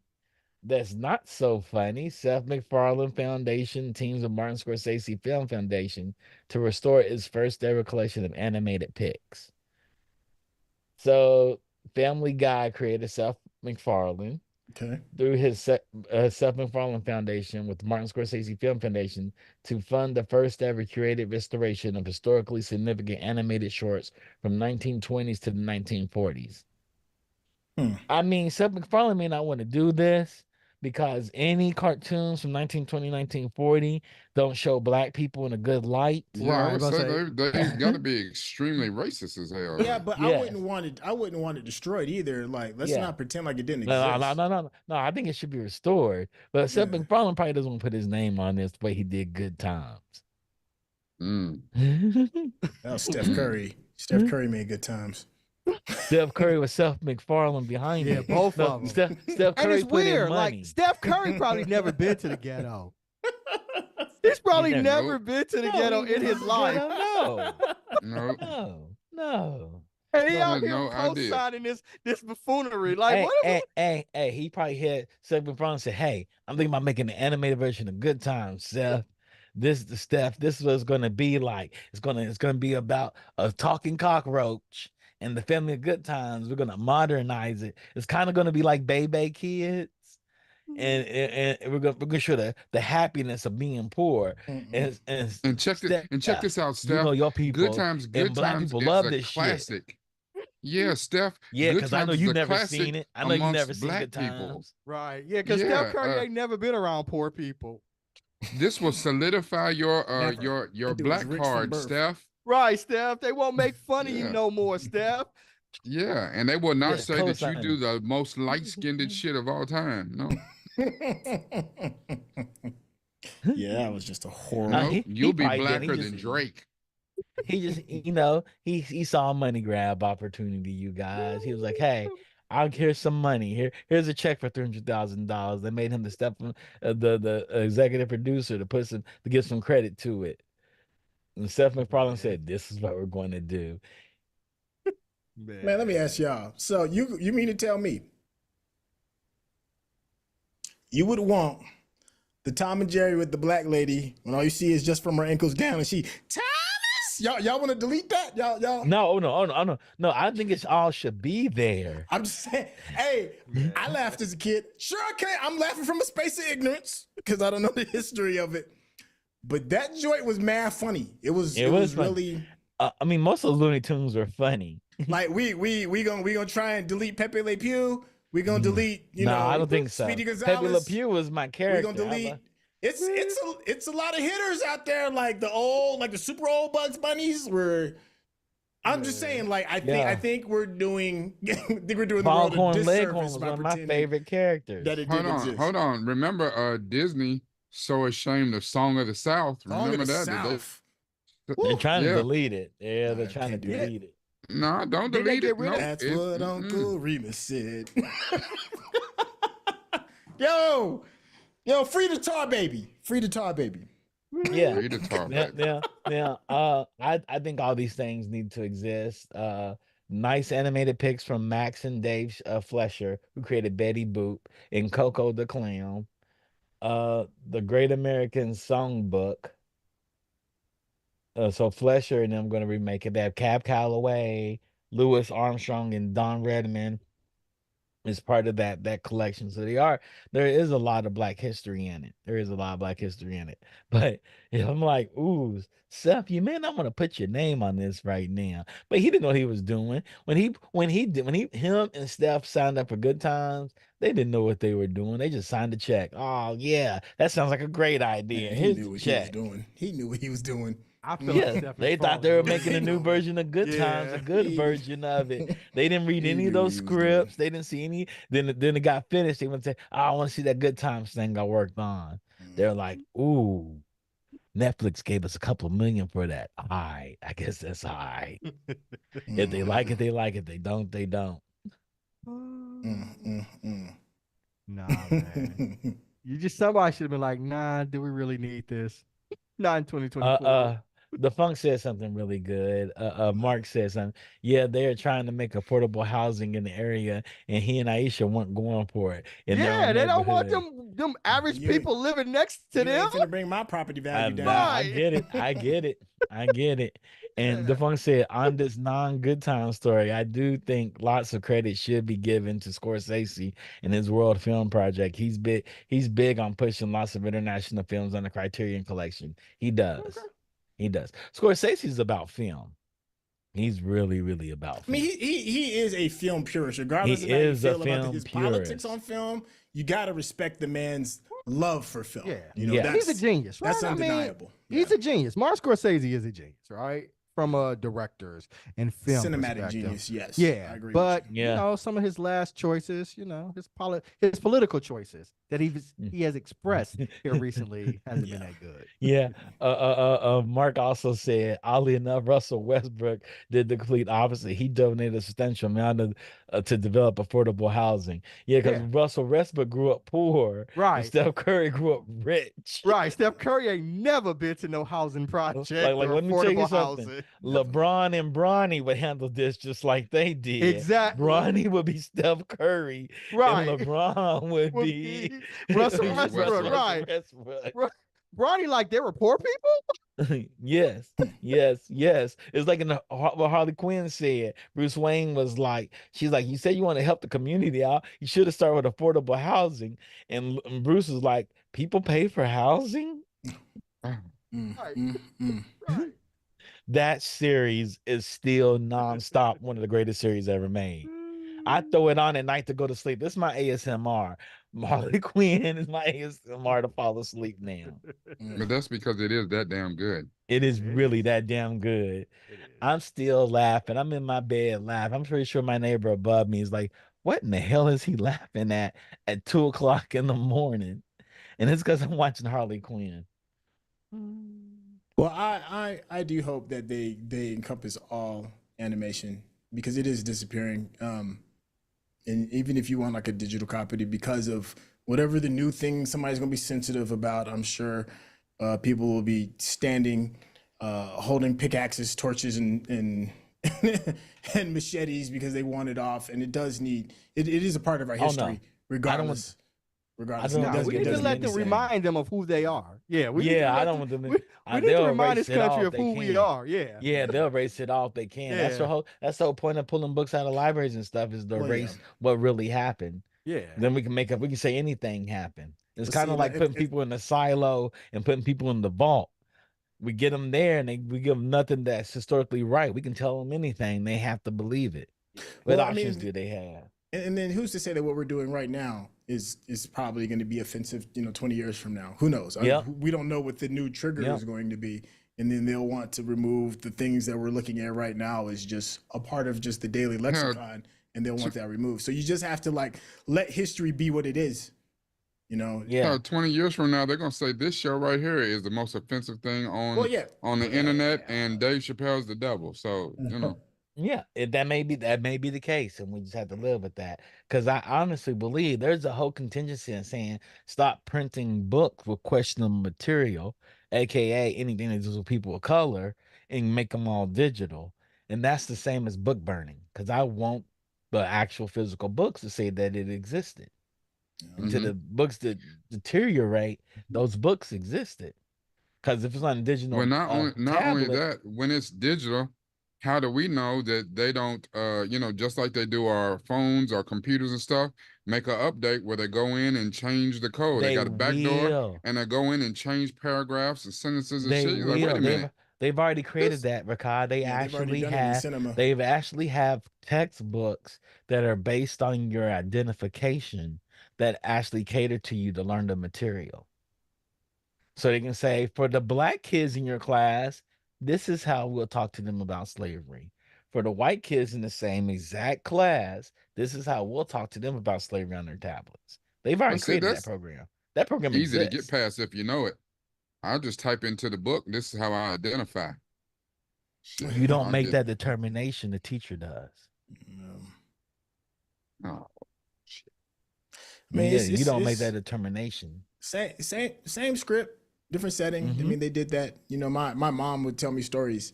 that's not so funny. Seth MacFarlane Foundation teams with Martin Scorsese Film Foundation to restore its first ever collection of animated pics. So, Family Guy created Seth MacFarlane Okay. through his Seth MacFarlane Foundation with Martin Scorsese Film Foundation to fund the first ever curated restoration of historically significant animated shorts from 1920s to the 1940s. Hmm. I mean, Seth MacFarlane may not want to do this because any cartoons from 1920, 1940 don't show black people in a good light. yeah, I Right. would I was say gonna say. they got to be extremely racist as hell Yeah, then. but Yes. I wouldn't want it destroyed either. Like, let's Yeah. not pretend like it didn't No, exist. no. I think it should be restored. But Seth Yeah. MacFarlane probably doesn't want to put his name on this the way he did Good Times. Mm. That was Steph Curry. Steph Curry made good times. Steph Curry with Seth MacFarlane behind Yeah, it. both No, of them. Steph And Curry it's put in weird. money. Like Steph Curry probably never been to the ghetto. He's probably never- never Nope. been to the No, ghetto he in his never- life. No, No, no. And he No, out here no idea. co-signing this buffoonery. Like, what? Hey, he probably had Seth MacFarlane and said, "Hey, I'm thinking about making an animated version of Good Times, Seth. This is what it's gonna be like. It's gonna be about a talking cockroach and the family of Good Times. We're gonna modernize it. It's kind of gonna be like Baby Kids." And we're gonna show the happiness of being poor and and check Steph, this out, you Steph. know your Good people Times, and Good black Times people is love a this shit. classic. Yeah, Steph. Yeah, Good because I know Times is you've a never classic seen it. I know you've amongst never seen black Good people. Times. Right. Yeah, because Yeah, Steph Curry ain't never been around poor people. This will solidify your Never. your That dude was black rich from card, birth. Steph. Right, Steph. They won't make fun of you Yeah. no more, Steph. Yeah, and they will not Yeah, say that you do co-signing. the most light-skinned shit of all time. No, Yeah, that was just a horrible. no, he you'll be probably didn't. He blacker just- than Drake. He just, he saw a money grab opportunity, you guys. He was like, "Hey, here's some money. Here's a check for $300,000." They made him the the executive producer to give some credit to it. And Seth MacFarlane said, "This is what we're going to do." Man, let me ask y'all. So you mean to tell me you would want the Tom and Jerry with the black lady when all you see is just from her ankles down and she Thomas? Y'all want to delete that? Y'all No. I think it's all should be there. I'm just saying, hey, I laughed as a kid. Sure, I can. I'm laughing from a space of ignorance because I don't know the history of it. But that joint was mad funny. It was funny. really I mean, most of the Looney Tunes were funny. like we gonna try and delete Pepe Le Pew. We gonna delete, No, I don't think so. Speedy Pepe Gonzalez. Le Pew was my character. We're gonna delete. It's a lot of hitters out there, like the super old Bugs Bunnies. I'm just saying, like I think we're doing the world a Foghorn Leghorn disservice was by one of my pretending favorite characters. that it didn't exist. Hold on. Remember, Disney so ashamed of Song of the South. Song Remember of the that? South. They're trying to Yeah. delete it. Yeah, they're I trying to can't do that. delete it. No, don't Did they delete get it. rid No, of- That's it's- what Uncle Remus said. Yo, free the tar baby. Free the tar baby. Yeah. Read the tar, Yeah, baby. yeah. I think all these things need to exist. Nice animated pics from Max and Dave Flesher, who created Betty Boop and Coco the Clown. The Great American Songbook. So Flesher and them going to remake it. They have Cab Calloway, Louis Armstrong, and Don Redman is part of that collection. So there is a lot of black history in it. There is a lot of black history in it. But yeah, I'm like, ooh, Seth, you man, I'm gonna put your name on this right now. But he didn't know what he was doing. When he him and Steph signed up for Good Times, they didn't know what they were doing. They just signed a check. Oh yeah, that sounds like a great idea. Man, he Here's knew the what he was check. doing. He knew what he was doing. I feel like Yeah, Steph is they thought they falling were in making a love new with him. version of Good Times, a Yeah. good version of it. They didn't read He any of knew what those he was doing. scripts. They didn't see any. Then it got finished. They went to say, "Oh, I want to see that Good Times thing I worked on." They're like, "Ooh, Netflix gave us a couple of million for that. All right, I guess that's all right. If they like it, Mm, they like it. They don't, they don't." mm, Nah, man. mm. You just somebody should have been like, nah, do we really need this? Not in Uh, 2024. uh, the Funk said something really good. Mark said something. Yeah, they are trying to make affordable housing in the area, and he and Aisha weren't going for it in their own Yeah, they don't want neighborhood. them average You people living next to you them. ain't finna bring my property value I down. Right. get it. I get it. I get it. And the Yeah. funk said, on this non-good time story, I do think lots of credit should be given to Scorsese and his World Film Project. He's big on pushing lots of international films on the Criterion Collection. He Okay. does. He does. Scorsese's about film. He's really, really about I mean, film. he is a film purist, regardless He of how you is a feel about film his politics purist. on film. You got to respect the man's love for film. Yeah. You know, Yeah. And he's a genius, right? that's I mean, undeniable. he's Yeah. a genius. Martin Scorsese is a genius, right? From a directors and film Cinematic perspective. genius. Yes, I Yeah, agree with but you. you Yeah. know, some of his last choices, you know, his political choices that he has expressed here recently hasn't been Yeah. that good. Yeah. Mark also said, oddly enough, Russell Westbrook did the complete opposite. He donated a substantial amount to develop affordable housing. Yeah, because Yeah, Russell Westbrook grew up poor and right. Steph Curry grew up rich. Right. Steph Curry ain't never been to no housing project Like, or let me tell you affordable something. housing. Never. LeBron and Bronny would handle this just like they did. Exactly. Bronny would be Steph Curry, and Right. LeBron would Would be be Russell Russell Westbrook. Westbrook. Russell Right. Westbrook. Ru- Bronny, like they were poor people? Yes, yes, yes. It's like in what Harley Quinn said. Bruce Wayne was like, she's like, you said you want to help the community out. You should have started with affordable housing. And Bruce was like, people pay for housing. Right. Mm. Right. That series is still nonstop one of the greatest series ever made. I throw it on at night to go to sleep. This is my ASMR. Harley Quinn is my ASMR to fall asleep now. But that's because it is that damn good. It is It really is. that damn good. It is. I'm still laughing. I'm in my bed laughing. I'm pretty sure my neighbor above me is like, what in the hell is he laughing at 2 o'clock in the morning? And it's because I'm watching Harley Quinn. Well, I do hope that they encompass all animation because it is disappearing. And even if you want like a digital copy, because of whatever the new thing somebody's gonna be sensitive about, I'm sure people will be standing, holding pickaxes, torches, and and machetes because they want it off. And it does need it is a part of our Oh no. history, regardless. I And don't No, want we them need to to do let them anything. remind them of who they are. Yeah, we need to Yeah, I let don't them, want them to. we need to They'll remind this erase it country off. of They who we can. are. Yeah. Yeah, they'll erase it off. They can. Yeah. That's the whole point of pulling books out of libraries and stuff is to Well, yeah. erase what really happened. Yeah. Then we can say anything happened. It's But kind see, of like like putting people in the silo and putting people in the vault. We get them there and we give them nothing that's historically right. We can tell them anything. They have to believe it. What well, I options mean, do they have? and then who's to say that what we're doing right now is probably going to be offensive, 20 years from now? Who knows? Yep. We don't know what the new trigger Yep. is going to be. And then they'll want to remove the things that we're looking at right now is just a part of just the daily lexicon, and they'll want that removed. So you just have to like let history be what it is. Yeah. 20 years from now, they're gonna say this show right here is the most offensive thing Well, yeah. on the Yeah. internet, and Dave Chappelle's the devil. So Yeah, that may be the case, and we just have to live with that. Because I honestly believe there's a whole contingency in saying stop printing books with questionable material, aka anything that deals with people of color, and make them all digital. And that's the same as book burning. Because I want the actual physical books to say that it existed. until the books deteriorate, those books existed. Because if it's on a Well, digital not only tablet, that, when it's digital, how do we know that they don't just like they do our phones, our computers and stuff, make an update where they go in and change the code. They they got a backdoor will. and they go in and change paragraphs and sentences and They shit. You're like, wait will. a minute. They've already created This that, Rakad. They Yeah, they've already actually done it in have cinema. they've actually have textbooks that are based on your identification that actually cater to you to learn the material. So they can say, for the black kids in your class, this is how we'll talk to them about slavery. For the white kids in the same exact class, this is how we'll talk to them about slavery on their tablets. They've I already see created that that's program. That program easy to get exists. past if you know it. I'll just type into the book, this is how I identify. Shit, You don't I'll make get that determination, the teacher does. oh shit. I mean, Yeah, you don't make it's that determination. same script, different setting. I Mhm. mean, they did that. You know, my mom would tell me stories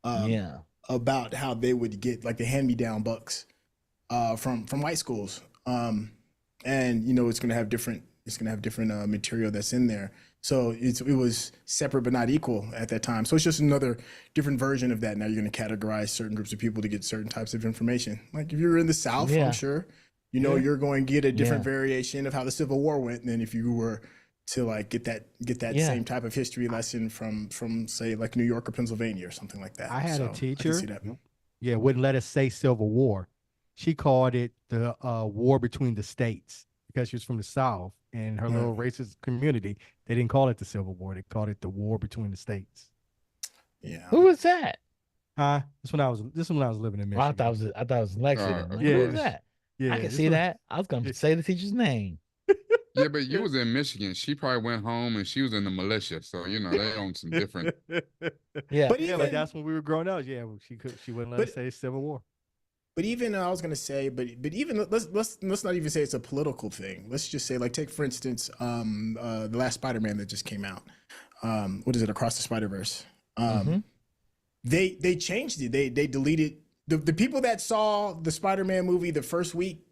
Yeah. about how they would get like the hand me down books from white schools, and you know it's gonna have different material that's in there. So it was separate but not equal at that time. So it's just another different version of that. Now you're going to categorize certain groups of people to get certain types of information. Like if you're in the South, I'm Yeah. sure, you know, Yeah. you're going to get a different Yeah. variation of how the Civil War went than if you were to like get that Yeah. same type of history lesson from say like New York or Pennsylvania or something like that. I had So a I can teacher, see that. yeah, wouldn't let us say Civil War. She called it the war between the states because she was from the South and her Right. little racist community. They didn't call it the Civil War. They called it the war between the states. Yeah. Who was that? Huh? This when I was living in Well, Michigan. I thought it was Lexington. Of Like, who was Yeah. course. that? Yeah. I can this see one- that. I was yeah. gonna say the teacher's name. Yeah, but you was in Michigan. She probably went home and she was in the militia. So, they own some different. Yeah. But Yeah, even but that's when we were growing up. Yeah, she wouldn't let us but say Civil War. But even I was gonna say, but even let's not even say it's a political thing. Let's just say, like, take for instance, the last Spider-Man that just came out. What is it? Across the Spider-Verse. Mhm. They changed it. They deleted the people that saw the Spider-Man movie the first week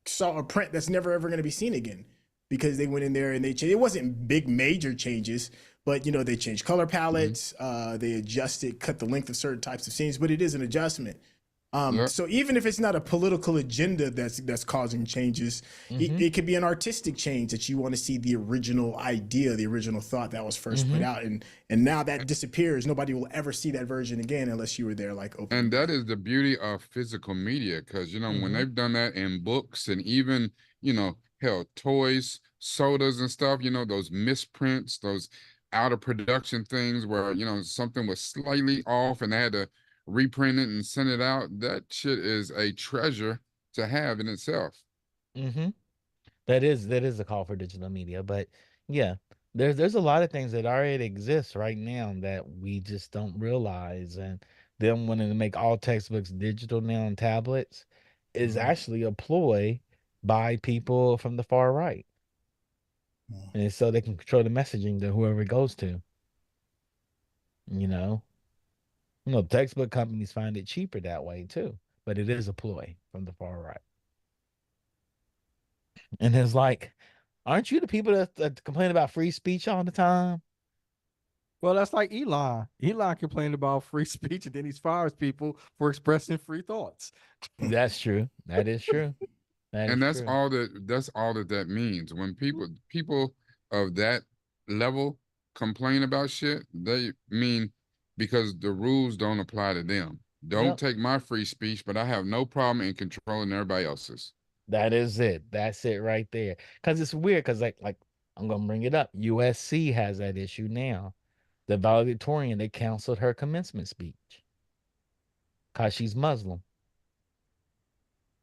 saw a print that's never ever gonna be seen again because they went in there and they changed. It wasn't big major changes, but you know they changed color palettes. They adjusted, cut the length of certain types of scenes, but it is an adjustment. Yep. So even if it's not a political agenda that's causing changes, it could be an artistic change that you want to see the original idea, the original thought that was 1st put out, and now that disappears. Nobody will ever see that version again unless you were there, like open. And that is the beauty of physical media, because when they've done that in books and even hell, toys, sodas and stuff, those misprints, those out of production things where something was slightly off and they had to reprint it and send it out. That shit is a treasure to have in itself. Mhm. That is a call for digital media, but yeah, there's a lot of things that already exist right now that we just don't realize, and them wanting to make all textbooks digital now on tablets is actually a ploy by people from the far right, and so they can control the messaging to whoever it goes to. You know, textbook companies find it cheaper that way too, but it is a ploy from the far right. And it's like, aren't you the people that complain about free speech all the time? Well, that's like Elon. Elon complained about free speech and then he fires people for expressing free thoughts. That's true. That is true. That is And true. that's all that means. When people of that level complain about shit, they mean because the rules don't apply to them. Don't Yep. take my free speech, but I have no problem in controlling everybody else's. That is it. That's it right there. Because it's weird. Because like I'm gonna bring it up. USC has that issue now. The valedictorian, they canceled her commencement speech because she's Muslim.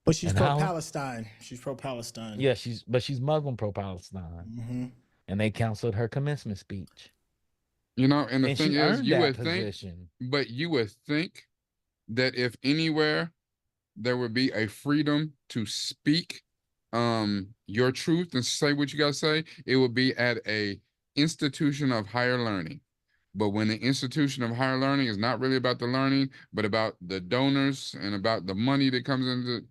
But she's And pro how? Palestine. She's pro Palestine. Yeah, she's Muslim pro Palestine, and they canceled her commencement speech. And the And thing she is, earned that position. you would think that if anywhere there would be a freedom to speak your truth and say what you gotta say, it would be at a institution of higher learning. But when the institution of higher learning is not really about the learning, but about the donors and about the money that comes into,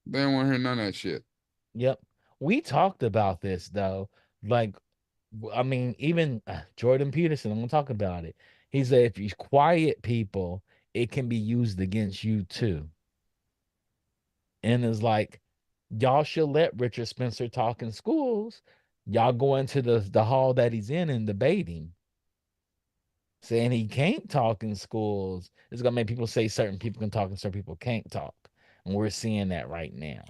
they don't want to hear none of that shit. Yep. we talked about this though. Like, I mean, even Jordan Peterson, I'm gonna talk about it. He said if you quiet people, it can be used against you too. And it's like, y'all should let Richard Spencer talk in schools. Y'all go into the hall that he's in and debate him. Saying he can't talk in schools is gonna make people say certain people can talk and certain people can't talk. And we're seeing that right now.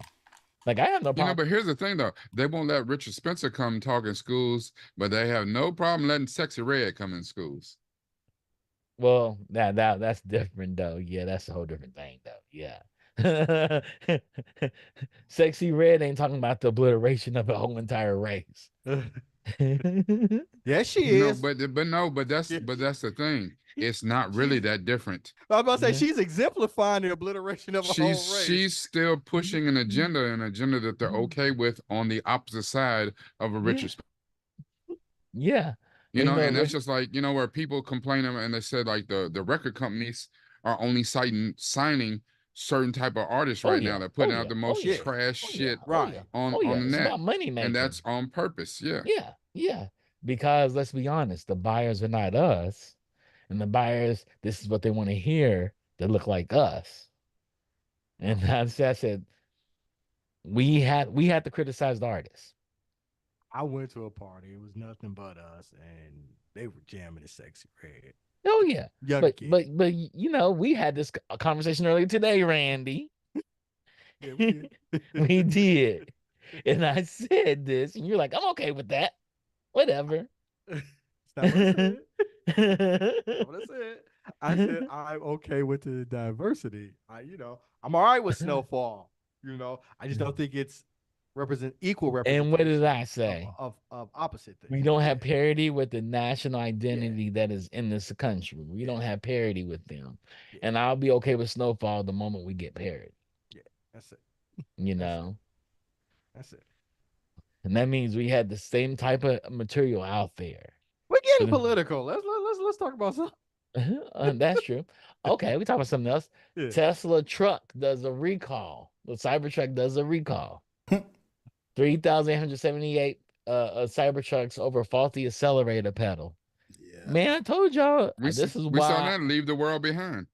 Like I have no You know, problem. but here's the thing though. They won't let Richard Spencer come talk in schools, but they have no problem letting Sexy Red come in schools. Well, that's different though. Yeah, that's a whole different thing though. Yeah. Sexy Red ain't talking about the obliteration of a whole entire race. Yes, she No, is. but no, Yeah. but that's the thing. It's not really She's that different. I was about to say Yeah. she's exemplifying the obliteration of a whole race. She's still pushing an agenda that they're okay with on the opposite side of a Yeah. Richard. Yeah. You And you know, know, and that's just like, you know, where people complain and they said like the record companies are only signing certain type of artists oh right now. yeah, They're oh putting out yeah, the oh most yeah, Yeah. trash oh yeah, shit oh yeah, Right. oh on yeah. the It's net. about money And making. that's on purpose. Yeah. Yeah, yeah. Because let's be honest, the buyers are not us. And the buyers, this is what they want to hear that look like us. And I said, we had to criticize the artists. I went to a party. It was nothing but us, and they were jamming the Sexy Red. Oh yeah. Young But kid. you know, we had this conversation earlier today, Randy. Yeah, we did. We did. And I said this, and you're like, I'm okay with that. Whatever. It's not what I said. Not what I said. I said I'm okay with the diversity. I'm all right with Snowfall. I just don't think it's represent equal And what did representation I of say? opposite We things. don't Yeah, have parity with the national yeah, identity that is in this country. We don't have parity with them. yeah, And I'll be okay with Snowfall the moment we get parity, yeah. That's it. you That's it. know? That's it. And that means we had the same type of material out there. We're getting So political. Let's talk about something. that's true. Okay, we talk about something else. Yeah. Tesla truck does a recall. The Cybertruck does a recall. 3,878 Cybertrucks over faulty accelerator pedal. Yeah. Man, I told y'all We this is we saw why. that leave the world behind.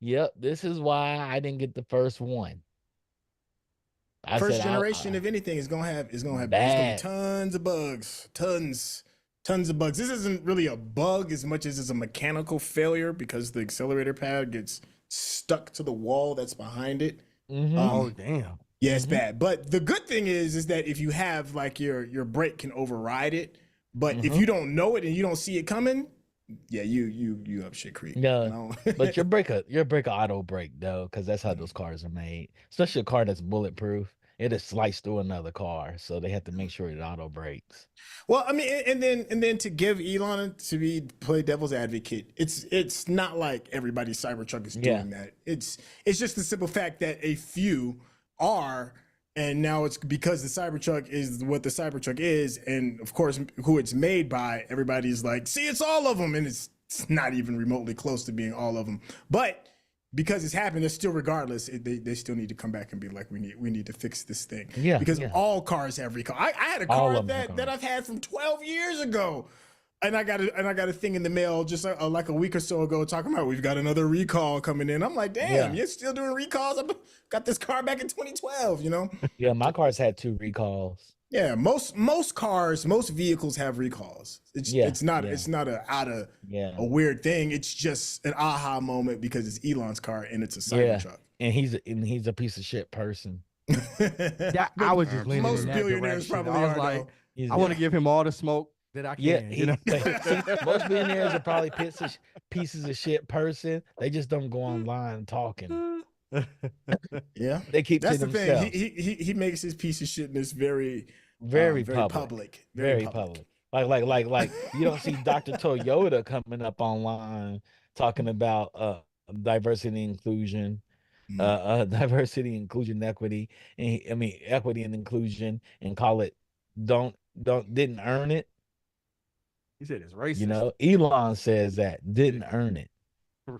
Yep, this is why I didn't get the first one. I First said generation, if anything, there's gonna be bad. tons of bugs, tons of bugs. This isn't really a bug as much as it's a mechanical failure because the accelerator pad gets stuck to the wall that's behind it. Mm-hmm. Oh damn. Yeah, it's bad. But the good thing is that if you have like your brake can override it, but if you don't know it and you don't see it coming, yeah, you up shit creek. No, but No. your brake auto brake though, because that's how those cars are made. Especially a car that's bulletproof. It is sliced through another car, so they have to make sure it auto brakes. Well, I mean, and then to give Elon to be play devil's advocate, it's not like everybody's Cybertruck is Yeah. doing that. It's just the simple fact that a few are, and now it's because the Cybertruck is what the Cybertruck is, and of course who it's made by. Everybody's like, see, it's all of them, and it's not even remotely close to being all of them. But because it's happened, it's still regardless. They still need to come back and be like, we need to fix this thing. Yeah, Because yeah. all cars have recall. I had a All car of them have that I've had from 12 years ago. And I got a thing in the mail just like a week or so ago talking about we've got another recall coming in. I'm like, damn, Yeah. you're still doing recalls? I got this car back in 2012, you know? Yeah, my car's had 2 recalls. Yeah, most cars, most vehicles have recalls. Yeah, It's not yeah. it's not a Yeah. weird thing. It's just an aha moment because it's Elon's car and it's a Yeah. Cybertruck. And he's a piece of shit person. Yeah, I was just leaning Most in that billionaires direction. probably I was are, like, though. He's I want to give him all the smoke that I Yeah, can. he, see, most billionaires are probably pieces of shit person. They just don't go online talking. Yeah, They keep that's to the thing. themselves. He makes his piece of shitness very Very very public. very Very public. Like you don't see Dr. Toyota coming up online talking about diversity and inclusion, diversity, inclusion, equity, and I mean equity and inclusion, and call it didn't earn it. He said it's You racist. know, Elon says that didn't earn it.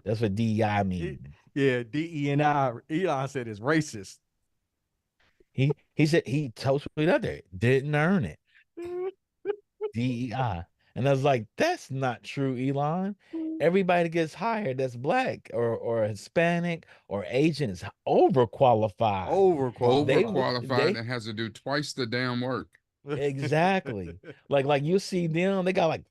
That's what DEI means. Yeah, DE and I. Elon said it's racist. He said he told me the other day, didn't earn it. DEI. And I was like, that's not true, Elon. Everybody that gets hired that's black or Hispanic or Asian is overqualified. They Overqualified. Overqualified they and has to do twice the damn work. exactly like you see them, they got like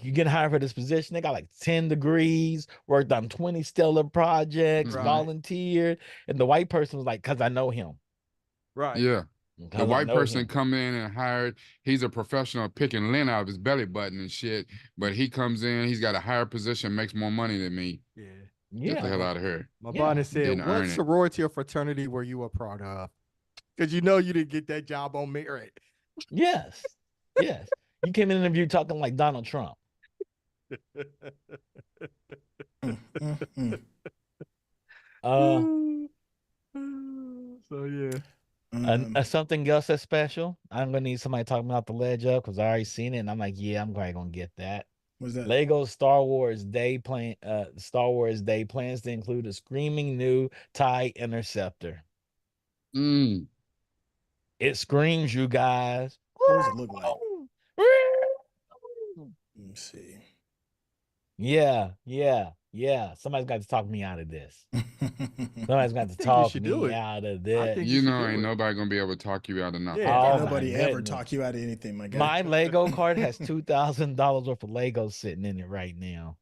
you get hired for this position, they got like 10 degrees, worked on 20 stellar projects, Mhm. Right. volunteered, and the white person was like, because I know him. Right. Yeah. The Because I white know person him. come in and hired, he's a professional picking lint out of his belly button and shit. But he comes in, he's got a higher position, makes more money than me. Yeah. Get the Yeah. hell out of here. My Yeah. partner said, Didn't "What earn it. sorority or fraternity were you a part of?" Because you know you didn't get that job on merit. Yes. Yes. You came in an interview talking like Donald Trump. Uh So yeah. something else that's special. I'm gonna need somebody talking about the ledge up because I already seen it, and I'm like, yeah, I'm probably gonna get that. What's that? Lego Star Wars Day plans to include a screaming new TIE interceptor. Mm. It screams, you guys. What does it look like? Let me see. Yeah. Somebody's got to talk me out of this. Somebody's got to think you talk should do me it. out of I this. think You should know, do ain't it. nobody gonna be able to talk you out of nothing. Yeah. Oh Can't my nobody ever goodness. talk you out of anything, my guy. My Lego cart has $2,000 worth of Legos sitting in it right now.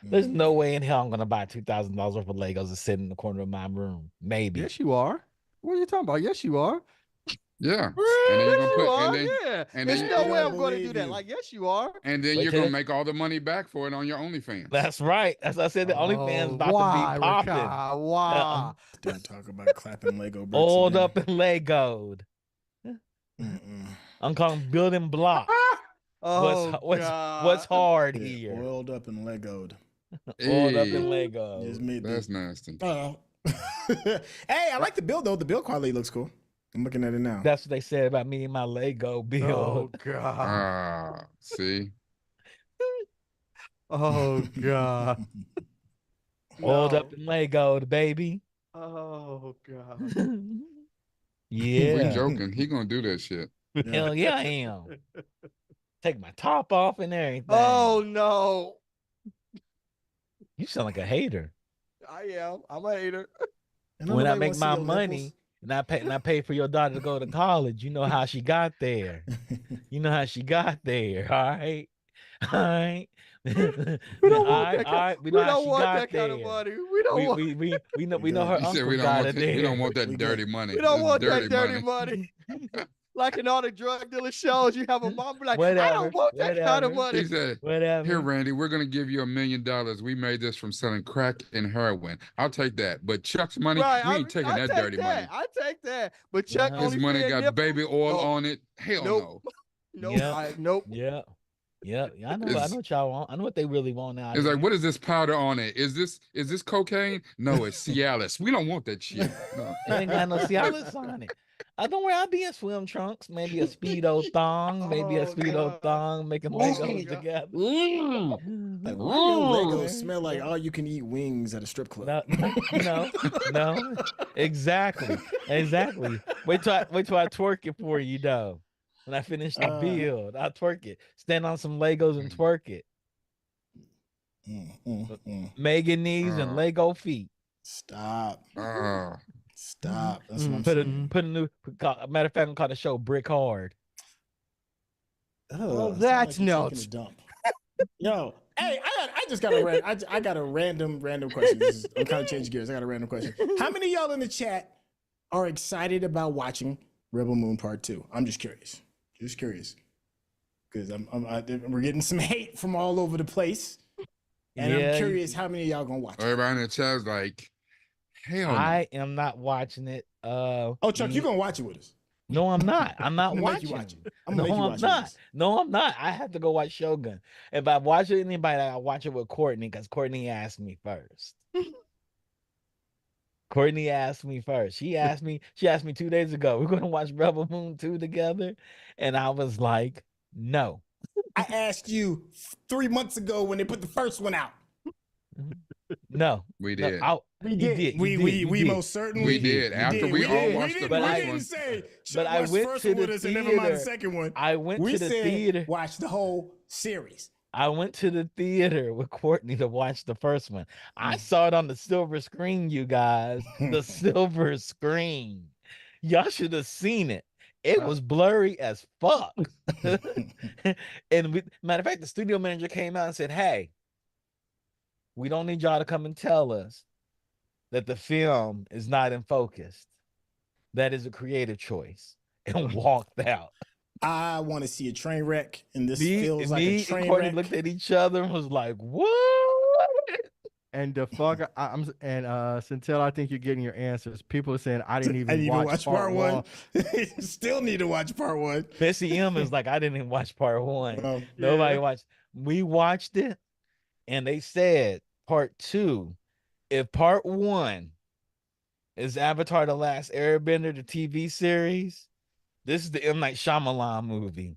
There's no way in hell I'm gonna buy $2,000 worth of Legos to sit in the corner of my room. Maybe. Yes, you are. What are you talking about? Yes, you are. Yeah. And then you're Yes, gonna you put are. and then Yeah. and There's then no You way don't I'm going to do believe that. you. Like, yes, you are. and then Wait you're till gonna it- make all the money back for it on your OnlyFans. That's right. As I said, the OnlyFans about why, to be popping. Rikai? Why? Don't talk about clapping Lego bricks. Oiled again. up and Legoed. Mm-mm. I'm calling building blocks. Oh, What's God. hard Yeah, here? oiled up and Legoed. Oiled up and Hey, Lego. Just me. that's nasty. Oh. Hey, I like the build though. The build quality looks cool. I'm looking at it now. That's what they said about me and my Lego build. Oh, God. Ah, see? Oh, God. Oiled up No. and Legoed, baby. Oh, God. We Yeah. joking. He gonna do that shit. Hell yeah, I am. Take my top off and everything. Oh, no. You sound like a hater. I am. I'm a hater. And When I nobody make wants to see my your money and I pay for your daughter to go to college, you know how she got there. nipples. You know how she got there. All right. All right. We don't want that all kind. right. We We know how don't she want got that kind of there. money. We don't want. We know her He He said uncle we don't got want her that, we don't there. want that We dirty good. money. We don't This want dirty that dirty money. Like in all the drug dealer shows, you have a mom be like, I Whatever, don't want that kind of whatever. He money. said, Here, Whatever. Randy, we're gonna give you $1 million. We made this from selling crack and heroin. I'll take that. But Chuck's money, Right. we ain't taking I that take dirty money. that. I take that. But Chuck Uh-huh. His only money said got nipples. baby oil Oh, on it. Hell nope. no. Nope. Yep. Nope. Yeah. Yeah. I know It's, what y'all want. I know what they really want out it's here. like, what is this powder on it? Is this cocaine? No, it's Cialis. We don't want that shit. No. It ain't got no Cialis on it. Don't worry, I'll be in swim trunks, maybe a speedo thong, Oh, God. thong, making Oh, Legos God. together. Like, why do your Legos Man. smell like all you can eat wings at a strip club? No, exactly. Wait till I twerk it for you, though. When I finish the build, I'll twerk it. Stand on some Legos and twerk it. Mega knees and Lego feet. Stop. Oh, Stop. That's what I'm Put saying. a new matter of fact, I'm called the show Brick Hard. Well, Sound that's like you're taking nuts. a dump. Yo, hey, I just got I got a random question. I'm kind of changing gears. I got a random question. How many of y'all in the chat are excited about watching Rebel Moon Part 2? I'm just curious. Just curious. Because we're getting some hate from all over the place. And I'm curious how many of y'all gonna watch it. everybody in the chat's like, hell no. I am not watching it. Oh, Chuck, you gonna watch it with us? No, I'm not. I'm not I'm gonna make you watching. watch it. I'm gonna make you watch it. No, I'm not. I have to go watch Shogun. If I watch it with anybody, I watch it with Courtney because Courtney asked me first. Courtney asked me first. She asked me 2 days ago, we're going to watch Rebel Moon 2 together. And I was like, no. I asked you 3 months ago when they put the first one out. No, We no, did. We you did. did, you did, you we did, most certainly We you did, did. you After did, we you all did. watched the But we first didn't one. say but I watch the went first to one the with us and never mind the theater. second one. I went We to the said theater. watch the whole series. I went to the theater with Courtney to watch the first one. I Mm. saw it on the silver screen, you guys. The silver screen. Y'all should have seen it. It was blurry as fuck. Matter of fact, the studio manager came out and said, "Hey, we don't need y'all to come and tell us that the film is not in focus. That is a creative choice," and walked out. I want to see a train wreck, and this Me, feels like a me and train Courtney wreck. looked at each other and was like, "What?" And the fuck, I'm and Centel, I think you're getting your answers. People are saying I didn't I even didn't even watch watch part one. Still need to watch part one. Missy M is like, "I didn't even watch part one. Nobody Yeah. watched. We watched it, and they said part two. If part one is Avatar: The Last Airbender, the TV series, this is the M. Night Shyamalan movie."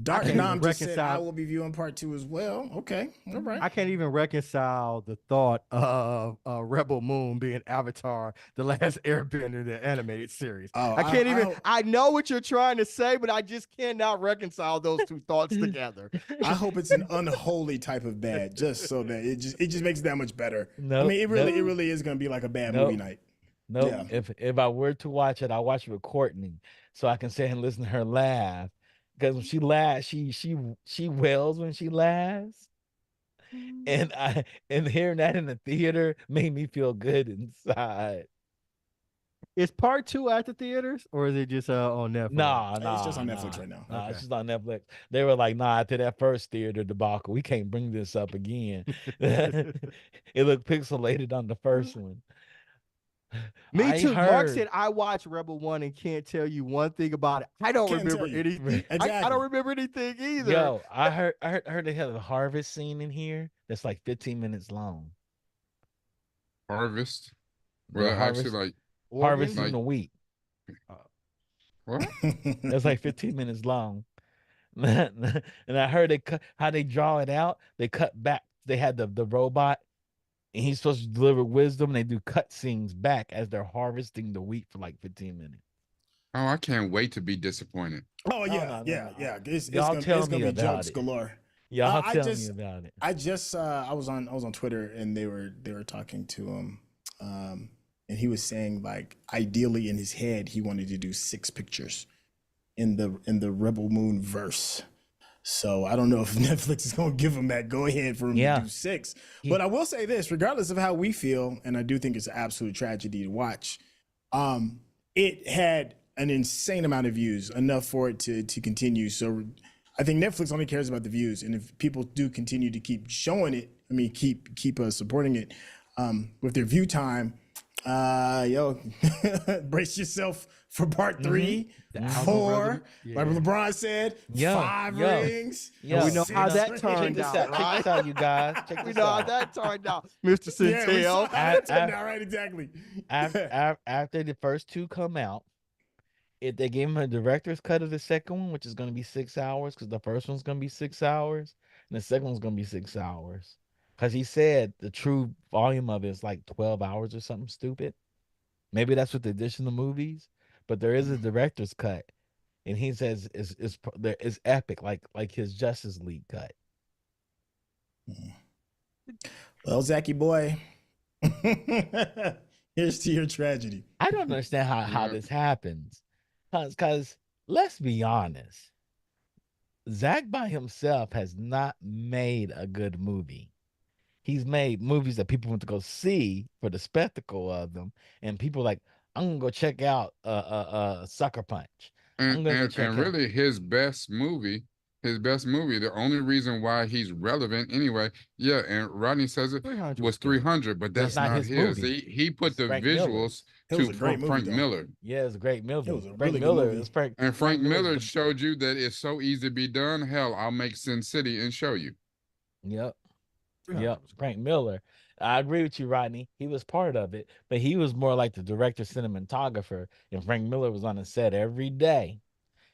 Dark can't even Nam just said I reconcile- will be viewing part two as well. Okay, all right. I can't even reconcile the thought of Rebel Moon being Avatar: The Last Airbender, the animated series. Oh, I can't even. hope- I know what you're trying to say, but I just cannot reconcile those two thoughts together. I hope it's an unholy type of bad, just so that it just makes it that much better. No, I mean, it really is gonna be like a bad movie night. No, Yeah. if I were to watch it, I watch it with Courtney, so I can sit and listen to her laugh. Because when she laughs, she wails when she laughs, and hearing that in the theater made me feel good inside. Is part two at the theaters, or is it just on Netflix? Nah, It's just on nah. Netflix right now. Nah, it's Okay. just on Netflix. They were like, "Nah, after that first theater debacle, we can't bring this up again." It looked pixelated on the first one. Me I too. Mark heard. said I watched Rebel One and can't tell you one thing about it. I don't Can't remember tell you. anything. I Exactly. don't remember anything either. Yo, I heard they had a harvest scene in here that's like 15 minutes long. Harvest. The Well, actually, like harvesting like the wheat. what? That's like 15 minutes long. And I heard they cut how they draw it out. They cut back. They had the robot, and he's supposed to deliver wisdom. And they do cut scenes back as they're harvesting the wheat for like 15 minutes. Oh, I can't wait to be disappointed. Oh yeah, no. yeah. It's Y'all gonna, tell it's gonna me be about jokes it. galore. Y'all I tell just- me about it. I just I was on Twitter and they were talking to him, and he was saying like ideally in his head he wanted to do 6 pictures in the Rebel Moon verse. So I don't know if Netflix is gonna give him that go ahead for him to do 6. But I will say this, regardless of how we feel, and I do think it's an absolute tragedy to watch, it had an insane amount of views, enough for it to continue. So I think Netflix only cares about the views, and if people do continue to keep showing it, I mean, keep supporting it with their view time, brace yourself for part 3, 4. Like LeBron said, 5 rings. Yo, we know how that rings. turned out. Check this out, you guys. Check We this know how out. that turned out, Mr. Yeah, we saw Centel. how that turned out, right? Exactly. After the first 2 come out, they gave him a director's cut of the second one, which is going to be 6 hours because the first one's going to be 6 hours, and the second one's going to be 6 hours. Because he said the true volume of it is like 12 hours or something stupid. Maybe that's what they dish in the movies, but there is a director's cut, and he says is epic, like his Justice League cut. Well, Zachy boy, here's to your tragedy. I don't understand how this happens, because let's be honest, Zach by himself has not made a good movie. He's made movies that people want to go see for the spectacle of them, and people like, I'm gonna go check out Sucker Punch. I'm gonna go check And out. really his best movie, the only reason why he's relevant anyway, and Rodney says it 300 was 300, but that's not not his his. movie. He put the Frank Miller. visuals It was to a great movie, Frank though. Miller. Yeah, it's a great movie. It was a Frank really good Miller movie. is Frank. And Frank Miller's Miller the- showed you that it's so easy to be done. Hell, I'll make Sin City and show you. Yep. Frank Miller. I agree with you, Rodney. He was part of it, but he was more like the director, cinematographer, and Frank Miller was on the set every day.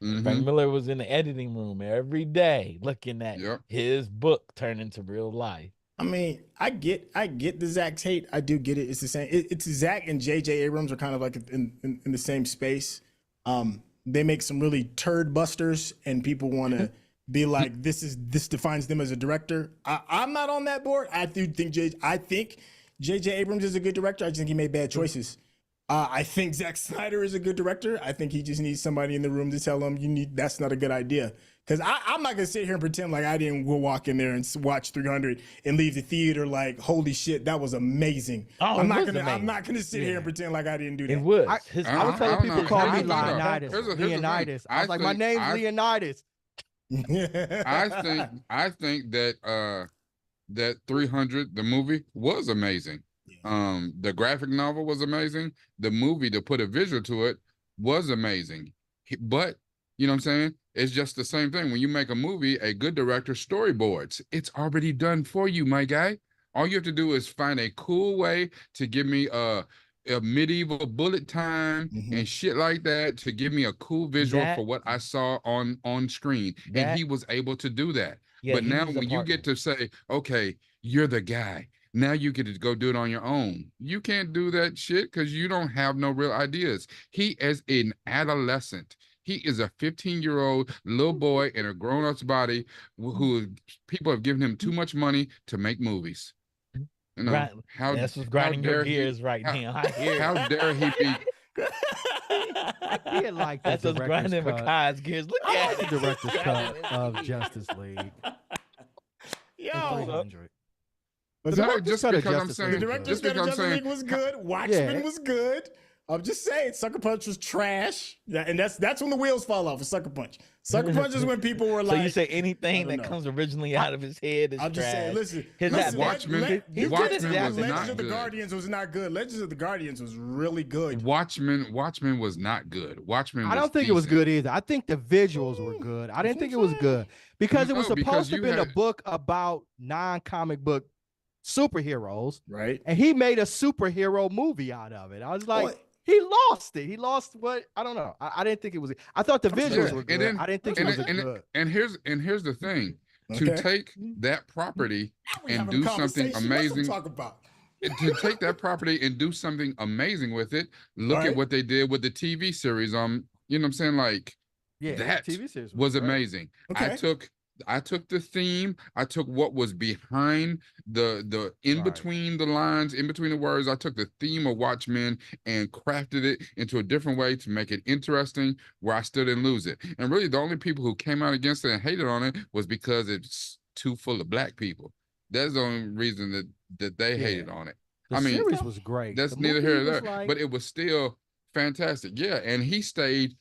Frank Miller was in the editing room every day looking at Yep. his book turn into real life. I mean, I get the Zach hate. I do get it. It's the same. It's Zach and J.J. Abrams are kind of like in the same space. They make some really turd busters, and people want to be like, this defines them as a director. I'm not on that board. I think J.J. Abrams is a good director. I just think he made bad choices. I think Zack Snyder is a good director. I think he just needs somebody in the room to tell him that's not a good idea. Because I'm not gonna sit here and pretend like I didn't go walk in there and watch 300 and leave the theater like, holy shit, that was amazing. Oh, I'm not gonna sit here and pretend like I didn't do that. It was. I was telling people call me Leonidas. Leonidas. I was like, my name's Leonidas. I think that that 300, the movie, was amazing. The graphic novel was amazing. The movie, to put a visual to it, was amazing. But you know what I'm saying? It's just the same thing. When you make a movie, a good director storyboards. It's already done for you, my guy. All you have to do is find a cool way to give me a medieval bullet time and shit like that, to give me a cool visual for what I saw on screen. And he was able to do that. Yeah, but now when you get to say, okay, you're the guy, now you get to go do it on your own. You can't do that shit because you don't have no real ideas. He is an adolescent. He is a 15-year-old little boy in a grown-up's body who people have given him too much money to make movies. You know, that's what's grinding your gears right now. I hear. How dare he be? I did like that's what's grinding Makai's gears. Look at the director's cut of Justice League. Yo. But just because I'm saying, the director's cut of Justice League was good. Watchmen was good. I'm just saying, Sucker Punch was trash. Yeah, and that's when the wheels fall off. A Sucker Punch. Sucker Punch is when people were like. So you say anything that comes originally out of his head is trash. I'm just saying, listen. Watchmen was Legends of the Guardians was not good. Legends of the Guardians was really good. Watchmen was not good. Watchmen. I don't think it was good either. I think the visuals were good. I didn't think it was good because it was supposed to have been a book about non-comic book superheroes, right? And he made a superhero movie out of it. I was like. He lost it. He lost what? I don't know. I didn't think it was. I thought the visuals were good. I didn't think it was good. And here's the thing: to take that property and do something amazing. To take that property and do something amazing with it. Look at what they did with the TV series. You know what I'm saying? Like, that TV series was amazing. I took the theme. I took what was behind the in between the lines, in between the words. I took the theme of Watchmen and crafted it into a different way to make it interesting, where I still didn't lose it. And really, the only people who came out against it and hated on it was because it's too full of black people. That's the only reason that they hated on it. The series was great. That's neither here nor there, but it was still fantastic. Yeah, and he stayed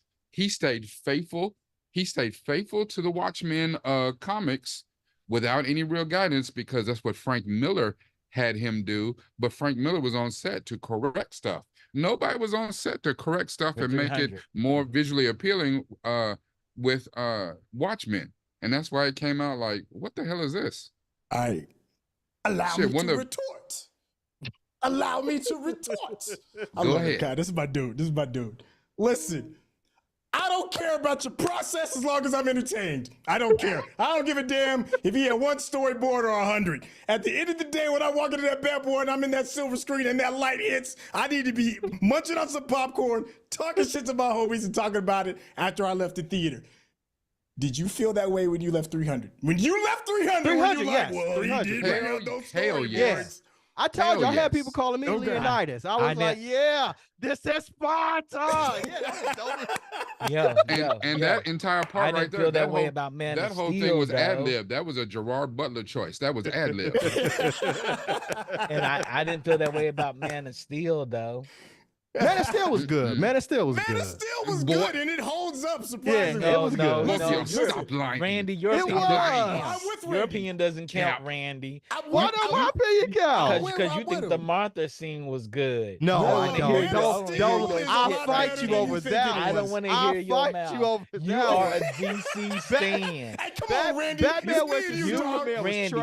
faithful. He stayed faithful to the Watchmen comics without any real guidance, because that's what Frank Miller had him do. But Frank Miller was on set to correct stuff. Nobody was on set to correct stuff and make it more visually appealing with Watchmen. And that's why it came out like, what the hell is this? Allow me to retort. Allow me to retort. I love it, Kai. This is my dude. Listen. I don't care about your process as long as I'm entertained. I don't care. I don't give a damn if he had one storyboard or 100. At the end of the day, when I walk into that bad boy and I'm in that silver screen and that light hits, I need to be munching on some popcorn, talking shit to my homies and talking about it after I left the theater. Did you feel that way when you left 300? When you left 300, were you like, well, 300. He did bring out those storyboards. Yes. I told you, I had people calling me Leonidas. I was like, this is Sparta. That entire part right there. I didn't feel that way about Man of Steel. That whole thing was ad-lib. That was a Gerard Butler choice. That was ad-lib. And I didn't feel that way about Man of Steel, though. Man of Steel was good. Man of Steel was good. And it holds up surprisingly. Yeah, it was good. No, stop lying. Randy, your opinion doesn't count, Randy. Why don't my opinion count? Because you think the Martha scene was good. No, I don't. I'll fight you over that. I don't want to hear your mouth. You are a DC stan. Come on, Randy. Batman was trash.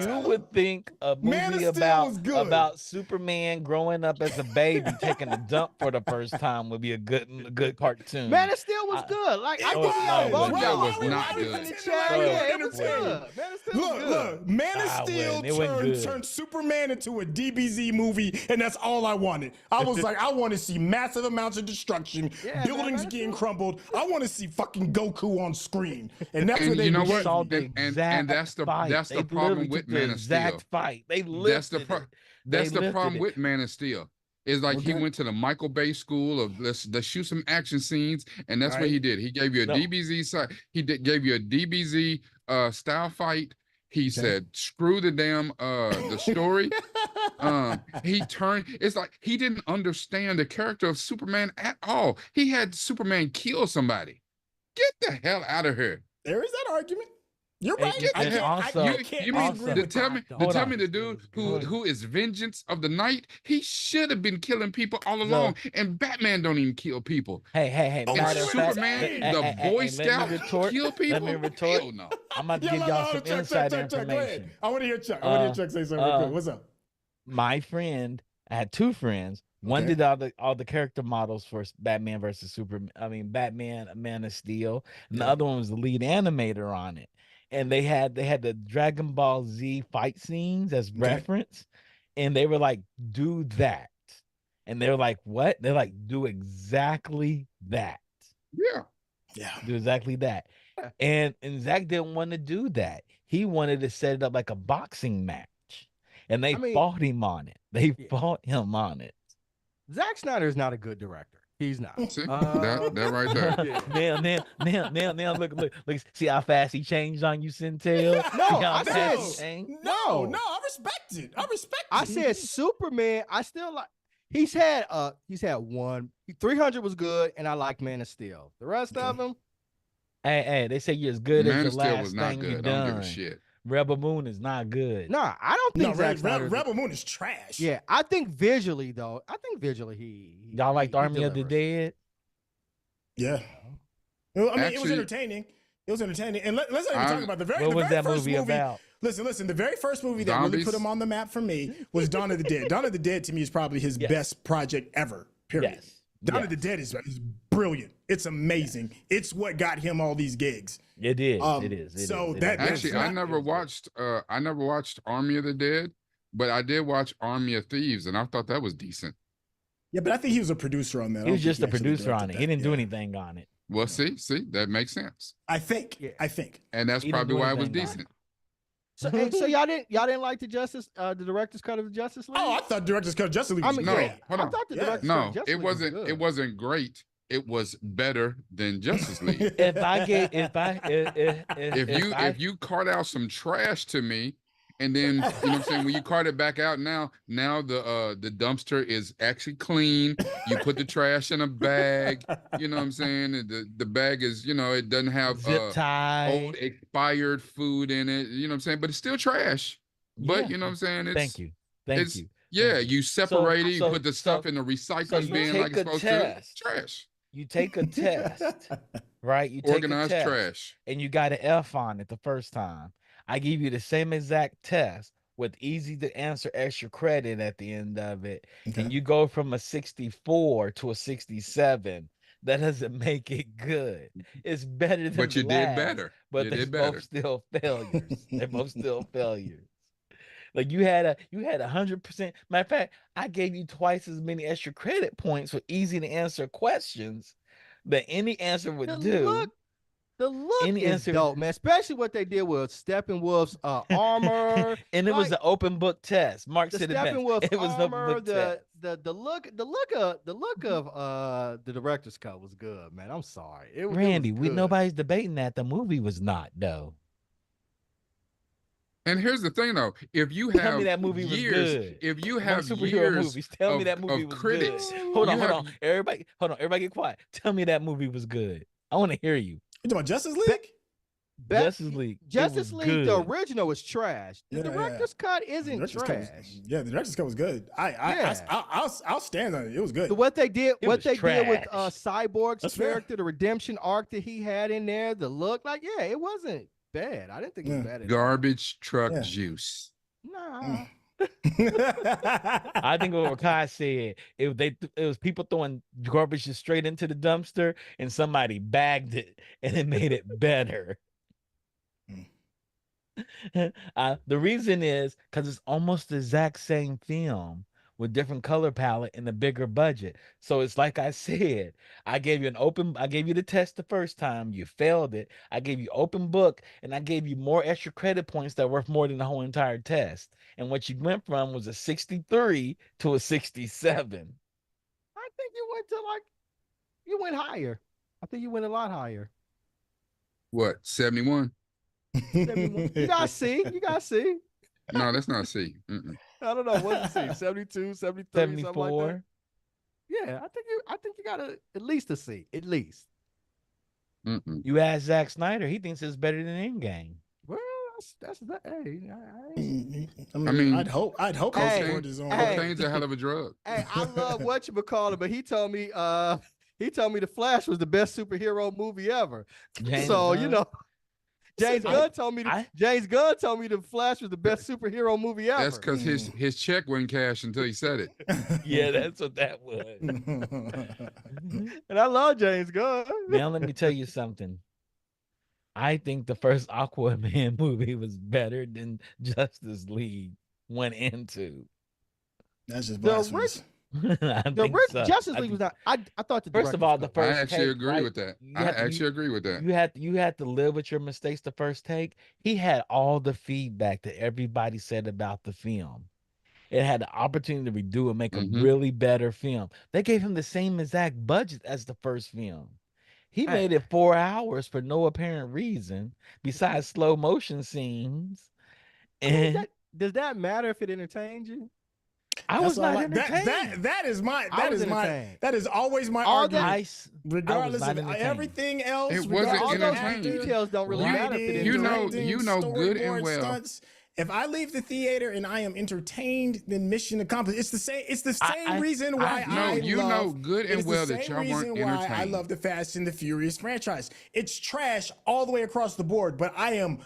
You would think a movie about Superman growing growing up as a baby taking a dump for the first time would be a good cartoon. Man of Steel was good. Like I It think we all was. voted Why on are it. we not Rodney's good. in the chat. No, Yeah, it it was entertaining. good. Man of Steel was Look, good. look, Man of Ah, Steel it wasn't good. turned Superman into a DBZ movie, and that's all I wanted. I was like, I want to see massive amounts of destruction, Yeah, buildings man, getting crumbled. I want to see fucking Goku on screen, and that's And what they you know gave what? saw me. the exact And that's the fight. They problem literally with took the Man of Steel. exact fight. They That's the lifted pro- it. that's They the problem lifted it. with Man of Steel. Is like he Okay. went to the Michael Bay school of let's shoot some action scenes, and that's what Right. he did. He gave you a No. DBZ side. Gave you a DBZ style fight. He said, "Screw the damn the story." He turned. It's like he didn't understand the character of Superman at all. He had Superman kill somebody. Get the hell out of here. There is that argument. You're And- right. I and can't, also- I can't You mean disagree also- to with tell that. me Hold on. the dude Hold on. who is Vengeance of the Night? He should have been killing people all along. And Batman don't even kill people. Hey, Oh, matter wait, of wait, fact, Superman, hey, the Boy let me Scout, retort. kill people. Let me retort. Hell no. I'm about to Yeah, give y'all some Chuck, insider Go ahead. information. I want to hear Chuck. I want to hear Chuck say something real quick. What's up? My friend, I had two friends. One Okay. did all the character models for Batman versus Superman. I mean, Batman, Man of Steel, and the Yeah. other one was the lead animator on it. And they had the Dragon Ball Z fight scenes as reference, and they were like, "Do that," and they were like, "What?" They're like, "Do exactly that. Yeah. Yeah. Do exactly that." And Zach didn't want to do that. He wanted to set it up like a boxing match, and they I mean- fought him on it. They Yeah. fought him on it. Zack Snyder is not a good director. He's not. See that right there. Now, look, see how fast he changed on you, Centel? No, See how I fast said- he changed? No, I respect it. I respect it. I said Superman. I still like. He's had one. 300 was good, and I like Man of Steel. The rest of them, Hey, they say you're as good Man as of the Steel last was not thing you good. I don't give done. a shit. Rebel Moon is not good. nah, I don't No, think Zack Snyder. Rebel Moon is trash. Yeah, I think visually though. he Y'all liked he Army of the delivers. Dead? Yeah. Well, I mean, it was Actually- entertaining. It was entertaining. And let's not even talk about the very What the was very that first movie about? Listen, the very first movie that really Zombies? put him on the map for me was Dawn of the Dead. Dawn of the Dead to me is probably his Yes. best project ever. Period. Yes. Dawn of the Dead is brilliant. It's amazing. It's what got him all these gigs. It is. Um, It is. so It that- is. Actually, not- I never watched Army of the Dead, but I did watch Army of Thieves, and I thought that was decent. Yeah, but I think he was a producer on that. I He don't was think just a actually producer on directed it. He that. didn't do Yeah. anything on it. Well, see, that makes sense. I think. Yeah. I think. And that's He didn't probably do why it was anything on it. decent. So, hey, so y'all didn't like the director's cut of the Justice League? Oh, I thought director's cut of Justice League I was mean, No, great. hold I on. thought the Yeah. director's cut No, of Justice it League was wasn't. good. It wasn't great. It was better than Justice League. If you cart out some trash to me, and then you know what I'm saying, when you cart it back out now the dumpster is actually clean. You put the trash in a bag. You know what I'm saying? And the bag is, it doesn't have Zip tie. old expired food in it. You know what I'm saying? But it's still trash. But Yeah. you know what I'm saying? It's, Thank you. Thank it's- you. Yeah, Thank you. you separate it. You so- put the stuff in the recycling you bin take like it's a supposed test. to. Trash. You take a test, right? You take Organized a test, trash. and you got an F on it the first time. I give you the same exact test with easy to answer extra credit at the end of it, Okay. and you go from a 64 to a 67. That doesn't make it good. It's better than But you the did last, better. But You they're did better. both still failures. They're both still failures. Like you had 100%. Matter of fact, I gave you twice as many extra credit points for easy to answer questions that any answer would do. The look Any is answer- dope, man. Especially what they did with Steppenwolf's armor. And it was like, an open book test. Mark the said it best. Steppenwolf's It was an open armor. book The test. look of the director's cut was good, man. I'm sorry, it was Randy, good. nobody's debating that. The movie was not though. And here's the thing, though: if you have Tell me that movie was years, good. if you Among have superhero years movies, tell me of- that movie of was critics, good. Hold on, you hold have- on. Everybody get quiet. Tell me that movie was good. I want to hear you. You talking about Justice League? Justice League. it Justice was League, the good. original was trash. The Yeah, yeah. director's cut The isn't director's cut trash. was- yeah, the director's cut was good. I'll stand on it. It was good. What they did, It what was they did with trash. Cyborg's That's fair. character, the redemption arc that he had in there, the look, like, yeah, it wasn't bad. I didn't think it was Yeah. bad. At all. garbage truck Yeah. juice. Nah, Mm. I think what Kai said, it was people throwing garbage just straight into the dumpster, and somebody bagged it, and it made it better. The reason is because it's almost the exact same film with different color palette and a bigger budget. So it's like I said, I gave you the test the first time, you failed it. I gave you open book, and I gave you more extra credit points that worth more than the whole entire test. And what you went from was a 63 to a 67. I think you went higher. I think you went a lot higher. What, 71? 71. You got C. You got C. No, that's not C. I don't know. What's the C? 72, 73, something like that. 74. Yeah, I think you got at least a C. At least. You ask Zack Snyder, he thinks it's better than Endgame. Well, that's that. Hey, I mean, I'd hope he scored his own. Cocaine's a hell of a drug. Hey, I love whatchamacallit, but he told me The Flash was the best superhero movie ever. James so, Gunn? you know, James Gunn told me The Flash was the best superhero movie ever. That's because his check wouldn't cash until he said it. Yeah, that's what that was. And I love James Gunn. Now let me tell you something. I think the first Aquaman movie was better than Justice League 1 and 2. That's just blasphemous. Justice League was not. I thought the first of all, the first I actually take, agree right? with that. I actually agree with that. You had to live with your mistakes the first take. He had all the feedback that everybody said about the film. It had the opportunity to redo and make a really better film. They gave him the same exact budget as the first film. He made it 4 hours for no apparent reason, besides slow motion scenes. And does that matter if it entertains you? I was not entertained. That is always my argument. Regardless of everything else, it wasn't all entertaining. those details don't really matter. You know good and well. Stunts. If I leave the theater and I am entertained, then mission accomplished. It's the same. It's the same reason why I love good and well that y'all weren't entertained. Why I love the Fast and the Furious franchise. It's trash all the way across the board, but I am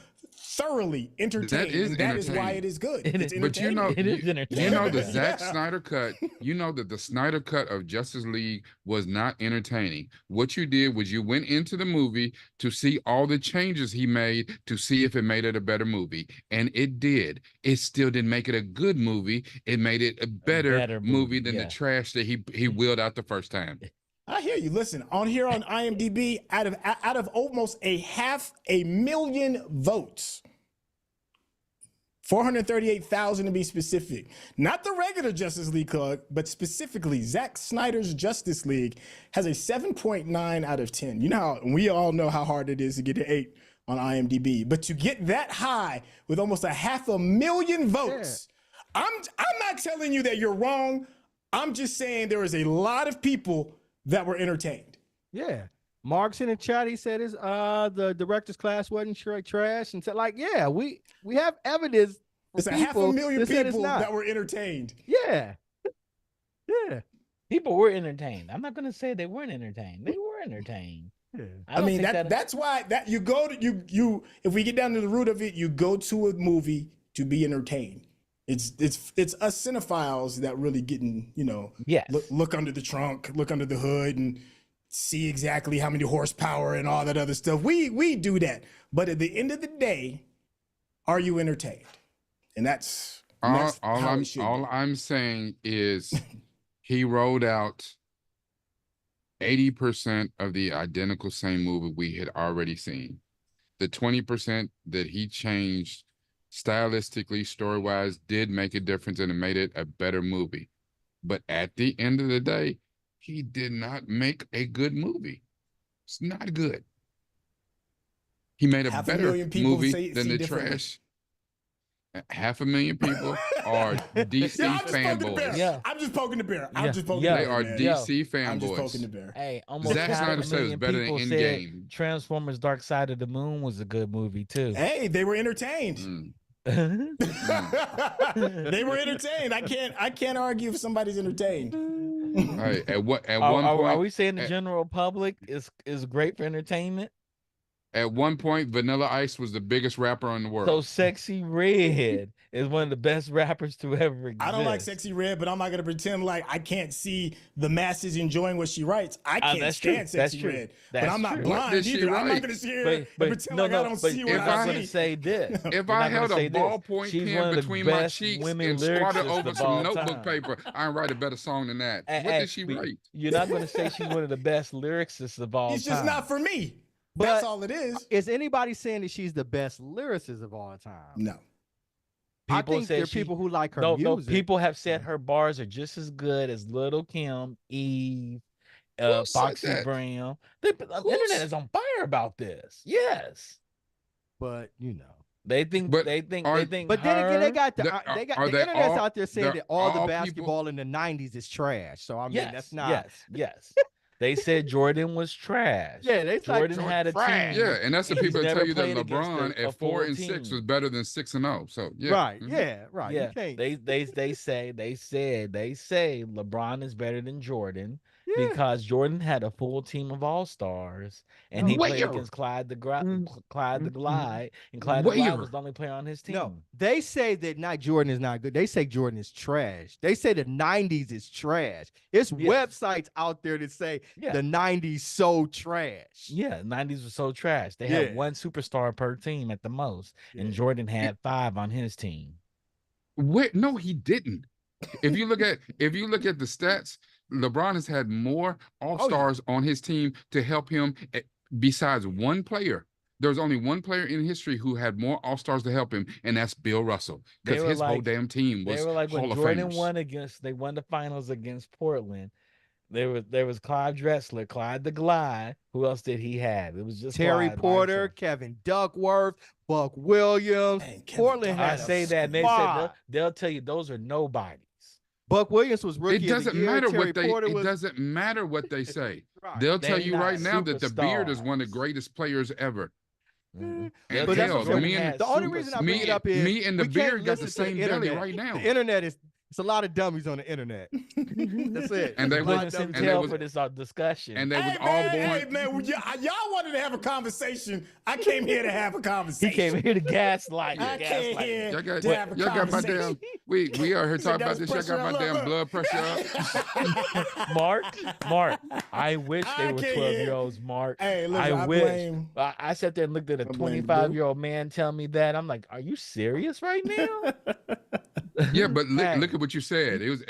thoroughly entertained. That is why it is good. It's but it is entertaining. You know the Zack Snyder cut. You know that the Snyder cut of Justice League was not entertaining. What you did was you went into the movie to see all the changes he made to see if it made it a better movie, and it did. It still didn't make it a good movie. It made it a better movie than the trash that he wheeled out the first time. I hear you. Listen, on IMDb, out of almost 500,000 votes, 438,000 to be specific, not the regular Justice League Club, but specifically Zack Snyder's Justice League has a 7.9 out of 10. You know how we all know how hard it is to get an 8 on IMDb, but to get that high with almost 500,000 votes, I'm not telling you that you're wrong. I'm just saying there is a lot of people that were entertained. Yeah. Mark's in the chat. He said the director's class wasn't straight trash. And said, like, yeah, we have evidence. It's 500,000 people that were entertained. Yeah. Yeah. People were entertained. I'm not gonna say they weren't entertained. They were entertained. Yeah. I mean that's why you go to you if we get down to the root of it, you go to a movie to be entertained. It's us cinephiles that really getting, look under the trunk, look under the hood and see exactly how many horsepower and all that other stuff. We do that. But at the end of the day, are you entertained? And that's all I'm saying is he rolled out 80% of the identical same movie we had already seen. The 20% that he changed stylistically, story-wise, did make a difference and it made it a better movie. But at the end of the day, he did not make a good movie. It's not good. He made a better movie than the trash. 500,000 people are DC fanboys. I'm just poking the bear. They are DC fanboys. I'm just poking the bear. Hey, almost Zack Snyder said it's better than Endgame. Transformers: Dark Side of the Moon was a good movie too. Hey, they were entertained. They were entertained. I can't argue if somebody's entertained. Right. At one point, are we saying the general public is great for entertainment? At one point, Vanilla Ice was the biggest rapper in the So world. Sexy Red is one of the best rappers to ever exist. I don't like Sexy Red, but I'm not gonna pretend like I can't see the masses enjoying what she writes. I can't That's true. stand Sexy That's true. Red, That's but I'm not true. What blind did she either. I'm not write? gonna sit here and But pretend no, like I don't but see you're what not I going to see. say this. If You're I not gonna held say a this. ballpoint She's pen one of the between my best cheeks women and squatted lyricists over of some all notebook time. paper, I'd write a better song than that. Hey, What hey, did she but write? You're not going to say she's one of the best lyricists of all It's time. just not for me. That's But all it is. is anybody saying that she's the best lyricist of all time? No. I People think say there are she- people who like her No, music. people have said her bars are just as good as Little Kim, Eve, Who said Foxy that? Brown. The internet is on fire about this. Yes, but you know. they think But they think are- they think. But then again, they her- got the the- they got are the they internet's all- out there saying they're that all the all basketball in the '90s is trash. So I mean, yes, that's not. yes. They said Jordan was trash. Yeah, they like Jordan had a trash. team. Yeah, and that's the He's people that never tell you that played against LeBron a at 4 full and 6 team. was better than 6 and 0. So yeah, Right. mhm. Yeah. Right. Yeah, You can't. they say LeBron is better than Jordan Yeah. because Jordan had a full team of all-stars and he No. played Where? against Clyde the Glide, and Clyde the Glide Where? was the only player on his team. No, they say that not Jordan is not good. They say Jordan is trash. They say the '90s is trash. It's websites out there that say Yeah. the '90s so trash. Yeah, 90s was so trash. They Yeah. had one superstar per team at the most, and Yeah. Jordan had 5 on his team. Wait, no, he didn't. If you look at the stats, LeBron has had more all-stars on his team to help him besides one player. There's only one player in history who had more all-stars to help him, and that's Bill Russell. They Because were his whole like- damn team was They were like when Hall of Jordan Famers. they won the finals against Portland. There was Clyde Drexler, Clyde the Glide. Who else did he have? It was just Terry Clyde by Porter, himself. Kevin Duckworth, Buck Williams. Dang, Kevin Portland Duckworth. had I a say that, and they said squad. they'll tell you those are nobodies. Buck Williams was It rookie of the doesn't year. matter Terry what they. Porter It was doesn't matter what they say. right. They'll They tell you not right now that the Beard is one of the superstars. greatest players ever. Mhm. And They'll But tell that's you what hell, I'm me saying. and The only reason I bring it up is me and the we can't Beard got the listen to same the belly internet. right now. The internet is it's a lot of dummies on the internet. That's it. And they A lot was- of Clinton dummies. and they tell was- for this discussion. And they was Hey, all man, born. hey, man, y'all wanted to have a conversation. I came here to have a conversation. he came here to gaslight. I came here Y'all got, to have a y'all got my conversation. damn. We are here Said talking about got this. his Y'all got my pressure damn up. blood pressure up. Mark, I wish I they were can't 12-year-olds, Mark. Hey, listen, I wish. blame- I sat there and looked at a I blame 25-year-old man tell me that. I'm like, are you serious right now? Yeah, but Hey. look at what you said. It was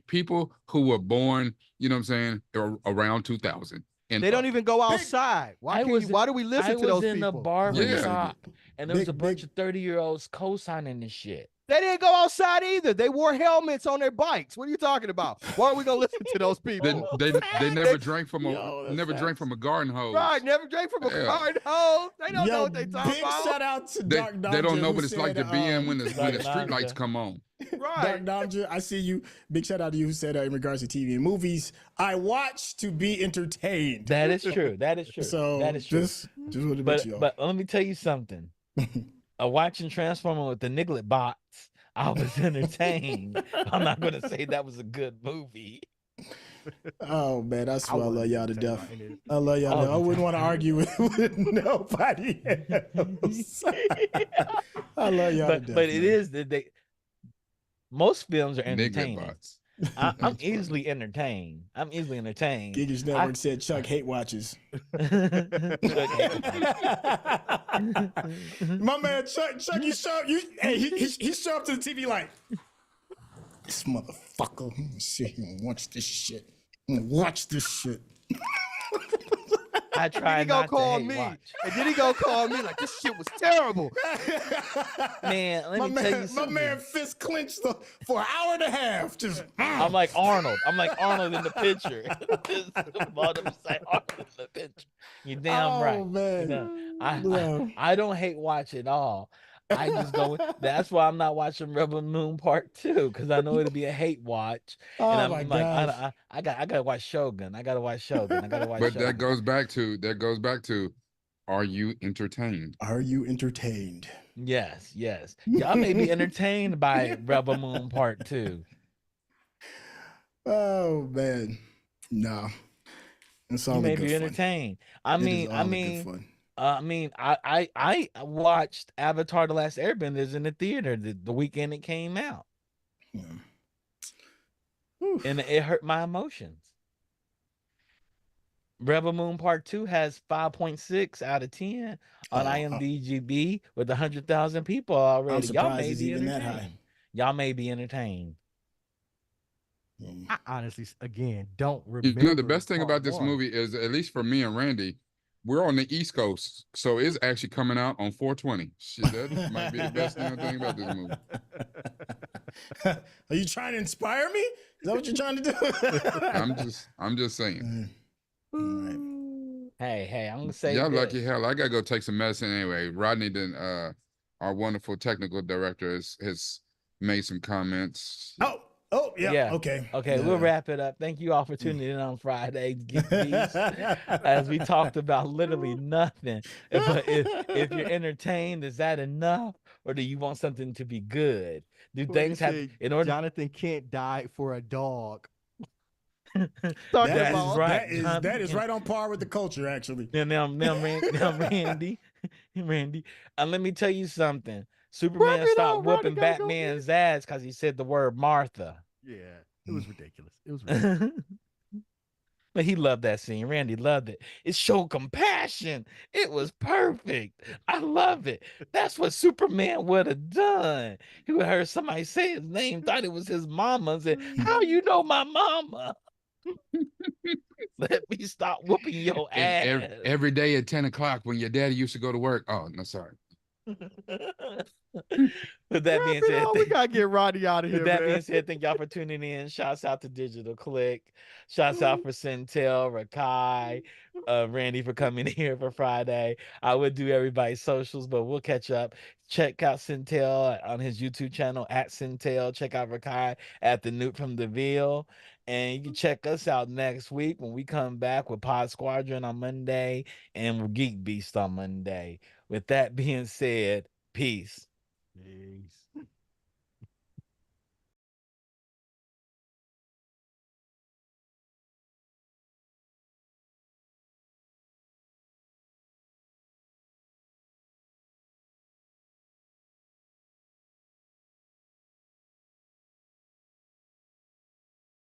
people who were born, you know what I'm saying, around 2000. And They don't up. even go outside. Why do we listen I to those was in people? a barber Yeah. shop, and there was Big- a bunch big- of 30-year-olds co-signing this shit. They didn't go outside either. They wore helmets on their bikes. What are you talking about? Why are we gonna listen to those people? They never drank from Yo, that's drank facts. from a garden hose. Right, never drank from a Yeah. garden hose. They don't know Yo, what they talking big about. shout out to They, Dark Dodger. they don't know who what it's like said, to be in when the Dark street lights Dodger. come on. Right. Dark Dodger, I see you. Big shout out to you who said in regards to TV and movies, I watch to be entertained. That is true. That is true. So that is true. just wanted to bet you But let me tell you something. Watching Transformer with the Niglet bots, I was entertained. I'm not going to say that was a good movie. Oh man, I swear I love y'all to death. Entertained. I love y'all. All to death. I the wouldn't want to time. argue with nobody else. I love y'all to death. But it man. is that most films are Nigga entertaining. bots. I'm easily entertained. Gigish Network said Chuck hate watches. My man Chuck, he show up. He show up to the TV like this motherfucker. I'm gonna sit here and watch this shit. I'm gonna watch this shit. I Then try he gonna not call to hate me, watch. and then he gonna call me like this shit was terrible. Man, let me tell you My something. man fist clenched for an hour and a half. Just I'm like Arnold. I'm like Arnold in the picture. Bottom side Arnold in the picture. You're damn Oh, right. You man. know, I don't hate watch at all. I just go. That's why I'm not watching Rebel Moon Part 2 because I know it'll be a hate watch. oh And I'm my like, gosh. I gotta watch Shogun. I gotta watch Shogun. But that goes back to, are you entertained? Are you entertained? Yes. Y'all may be entertained by Rebel Moon Part 2. Oh man, no. It's all You the may good be fun. entertained. I It is mean, all the good fun. I mean, I watched Avatar: The Last Airbenders in the theater the weekend it came out, Hmm. and Oof. it hurt my emotions. Rebel Moon Part 2 has 5.6 out of 10 on Oh, IMDb with 100,000 people I'm already. Y'all surprised may it's be even that high. entertained. Y'all may be entertained. Hmm. I honestly, again, don't You know, the remember best thing part about this one. movie is, at least for me and Randy, we're on the East Coast, so it's actually coming out on 420. Shit, that might be the best damn thing about this movie. Are you trying to inspire me? Is that what you're trying to do? I'm just saying. All right. Hey, I'm gonna say Y'all lucky this. hell. I gotta go take some medicine anyway. Rodney then our wonderful technical director has made some comments. Oh, yeah. Yeah. Okay. Okay, we'll Yeah. wrap it up. Thank you all for Mm. tuning in on Friday, Geek Beast. As we talked about literally nothing. But if you're entertained, is that enough? Or do you want something to be good? Do What you things have say? in order? Jonathan Kent died for a dog. Talking that That's is about right, that Jonathan. is right on par with the culture, actually. Now, Randy, Randy, let me tell you something. rub Superman it stopped out. Rodney whooping gotta go eat. Batman's ass because he said the word Martha. Yeah, it was ridiculous. It was ridiculous. But he loved that scene. Randy loved it. It showed compassion. It was perfect. I love it. That's what Superman would have done. He would have heard somebody say his name, thought it was his mama, and said, "How you know my mama? Let me stop whooping your ass." Every day at 10 o'clock when your daddy used to go to work. Oh, no, sorry. With that Wrap being it said, up. We gotta get Rodney out of with here, that man. being said, thank y'all for tuning in. Shouts out to Digital Click. Shouts out for Centel, Rakai, Randy for coming here for Friday. I would do everybody's socials, but we'll catch up. Check out Centel on his YouTube channel at Centel. Check out Rakai at the Newt from the Ville. And you can check us out next week when we come back with Pod Squadron on Monday and with Geek Beast on Monday. With that being said, peace. Peace.